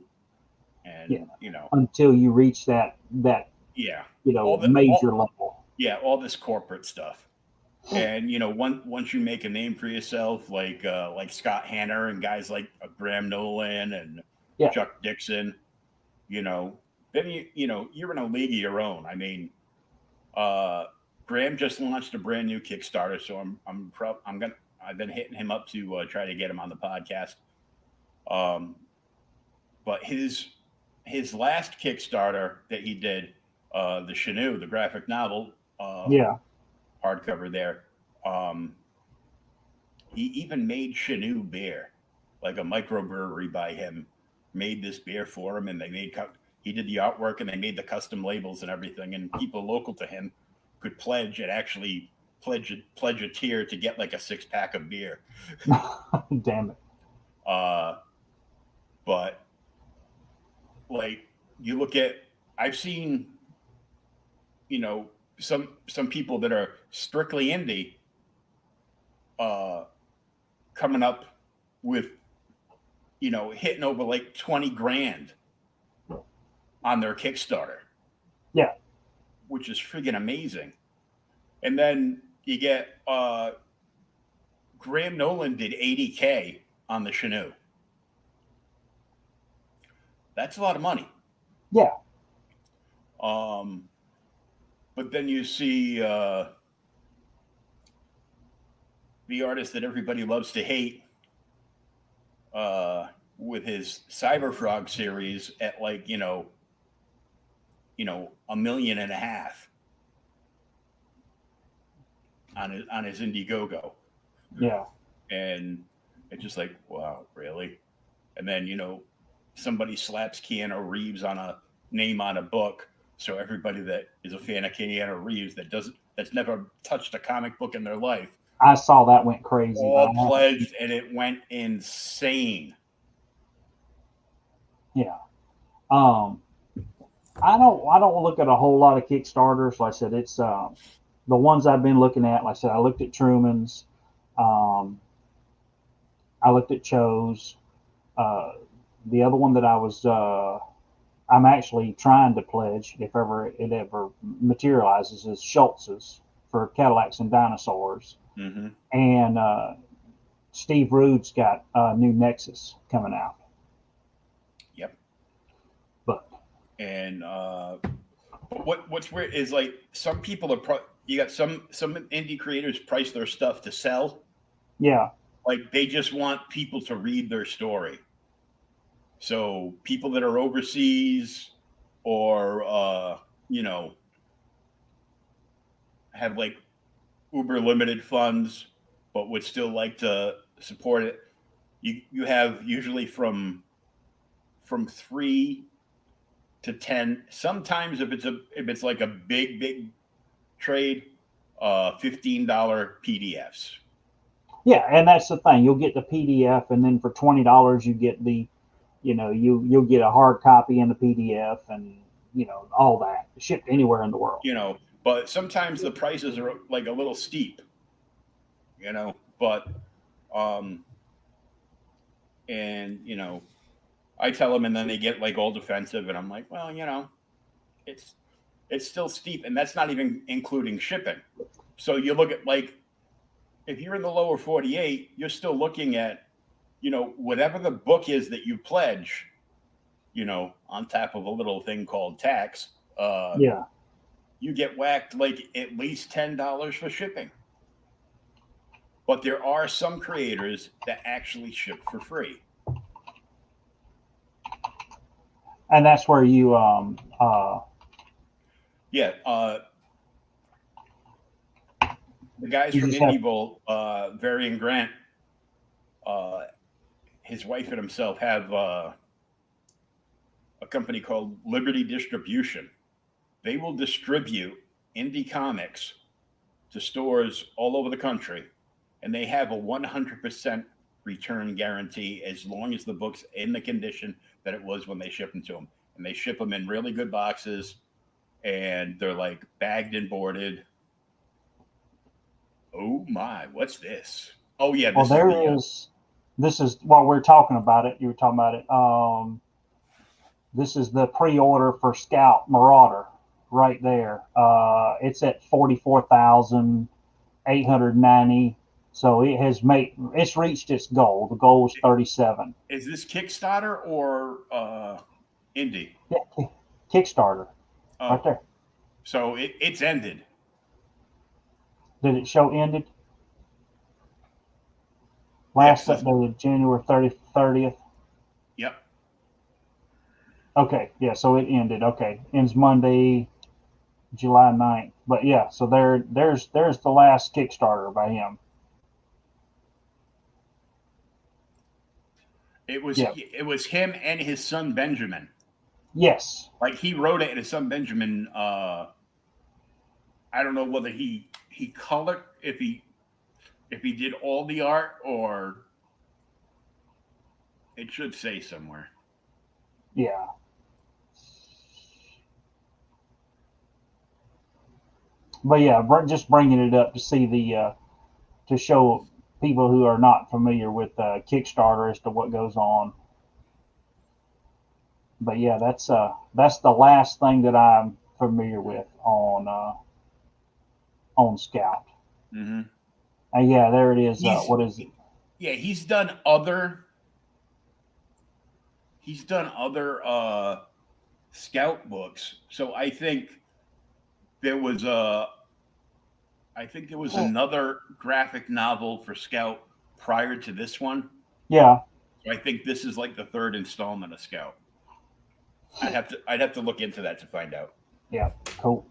[SPEAKER 1] And
[SPEAKER 2] until you reach that
[SPEAKER 1] yeah,
[SPEAKER 2] major level.
[SPEAKER 1] Yeah, all this corporate stuff. And once you make a name for yourself, like Scott Hanner and guys like Graham Nolan and Chuck Dixon, then you're in a league of your own. I mean, Graham just launched a brand new Kickstarter, so I've been hitting him up to try to get him on the podcast. But his last Kickstarter that he did, the Chenoo, the graphic novel, hardcover there. He even made Chenoo beer, like a microbrewery by him made this beer for him, and he did the artwork and they made the custom labels and everything, and people local to him could pledge and actually pledge a tier to get like a 6-pack of beer.
[SPEAKER 2] Damn it.
[SPEAKER 1] But like you look at, I've seen, some people that are strictly indie, coming up with, hitting over like 20 grand on their Kickstarter.
[SPEAKER 2] Yeah.
[SPEAKER 1] Which is friggin' amazing. And then you get, Graham Nolan did 80K on the Chenoo. That's a lot of money.
[SPEAKER 2] Yeah.
[SPEAKER 1] But then you see the artist that everybody loves to hate with his Cyberfrog series at like, $1.5 million on his Indiegogo.
[SPEAKER 2] Yeah.
[SPEAKER 1] And it's just like, wow, really? And then, somebody slaps Keanu Reeves on a name on a book. So everybody that is a fan of Keanu Reeves that's never touched a comic book in their life
[SPEAKER 2] I saw that went crazy.
[SPEAKER 1] all pledged, and it went insane.
[SPEAKER 2] Yeah. Um, I don't look at a whole lot of Kickstarters. Like I said, it's the ones I've been looking at. Like I said, I looked at Truman's. Um, I looked at Cho's. Uh, the other one that I'm actually trying to pledge, if ever it ever materializes, is Schultz's for Cadillacs and Dinosaurs.
[SPEAKER 1] Mm-hmm.
[SPEAKER 2] And Steve Rude's got a new Nexus coming out.
[SPEAKER 1] Yep.
[SPEAKER 2] But
[SPEAKER 1] And what's weird is like some people are you got some indie creators price their stuff to sell.
[SPEAKER 2] yeah,
[SPEAKER 1] Like they just want people to read their story. So people that are overseas or have like uber limited funds but would still like to support it. You have usually from 3 to 10. Sometimes if it's like a big trade, $15 PDFs.
[SPEAKER 2] yeah, and that's the thing. You'll get the PDF, and then for $20, you get you'll get a hard copy and the PDF, and all that shipped anywhere in the world.
[SPEAKER 1] But sometimes the prices are like a little steep, but um and I tell them and then they get like all defensive and I'm like, well, it's still steep and that's not even including shipping. So you look at like if you're in the lower 48, you're still looking at whatever the book is that you pledge, on top of a little thing called tax.
[SPEAKER 2] Yeah.
[SPEAKER 1] You get whacked like at least $10 for shipping. But there are some creators that actually ship for free.
[SPEAKER 2] And that's where you
[SPEAKER 1] Yeah, the guys
[SPEAKER 2] you
[SPEAKER 1] from
[SPEAKER 2] just have
[SPEAKER 1] Indie Varian Grant, his wife and himself have a company called Liberty Distribution. They will distribute indie comics to stores all over the country, and they have a 100% return guarantee as long as the book's in the condition that it was when they ship them to them. And they ship them in really good boxes, and they're like bagged and boarded. Oh my, what's this? Oh yeah,
[SPEAKER 2] well
[SPEAKER 1] this is
[SPEAKER 2] there
[SPEAKER 1] the
[SPEAKER 2] is this is while we're talking about it, you were talking about it. This is the pre-order for Scout Marauder right there. It's at 44,890. So it's reached its goal. The goal is 37.
[SPEAKER 1] Is this Kickstarter or indie?
[SPEAKER 2] Yeah, Kickstarter, right
[SPEAKER 1] Oh,
[SPEAKER 2] there.
[SPEAKER 1] so it's ended.
[SPEAKER 2] Did it show ended?
[SPEAKER 1] Yes.
[SPEAKER 2] Last updated January 30th.
[SPEAKER 1] Yep.
[SPEAKER 2] Okay, yeah, so it ended. Okay, ends Monday, July 9th. But yeah, so there's the last Kickstarter by him. Yeah.
[SPEAKER 1] It was him and his son Benjamin.
[SPEAKER 2] Yes.
[SPEAKER 1] Like he wrote it, and his son Benjamin. I don't know whether he colored if he did all the art or it should say somewhere.
[SPEAKER 2] Yeah. But yeah, just bringing it up to see to show people who are not familiar with Kickstarter as to what goes on. But yeah, that's the last thing that I'm familiar with on Scout.
[SPEAKER 1] Mm-hmm.
[SPEAKER 2] And yeah, there it is. What is it?
[SPEAKER 1] Yeah, he's done other Scout books. So I think there was another graphic novel for Scout prior to this one.
[SPEAKER 2] Yeah.
[SPEAKER 1] So I think this is like the third installment of Scout. I'd have to look into that to find out.
[SPEAKER 2] Yeah. Cool.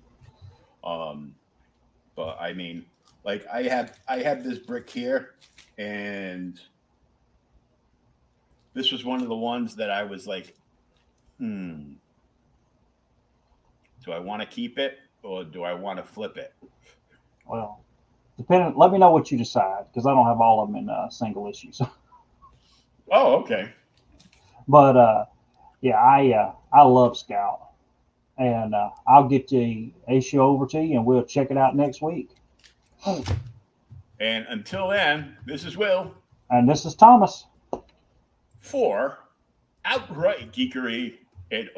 [SPEAKER 1] But I mean, like I have this brick here, and this was one of the ones that I was like, do I want to keep it or do I want to flip it?
[SPEAKER 2] Well, Depending, let me know what you decide because I don't have all of them in single issues.
[SPEAKER 1] Oh, okay.
[SPEAKER 2] But yeah, I love Scout, and I'll get the issue over to you, and we'll check it out next week.
[SPEAKER 1] And until then, this is Will
[SPEAKER 2] And this is Thomas.
[SPEAKER 1] for Outright Geekery and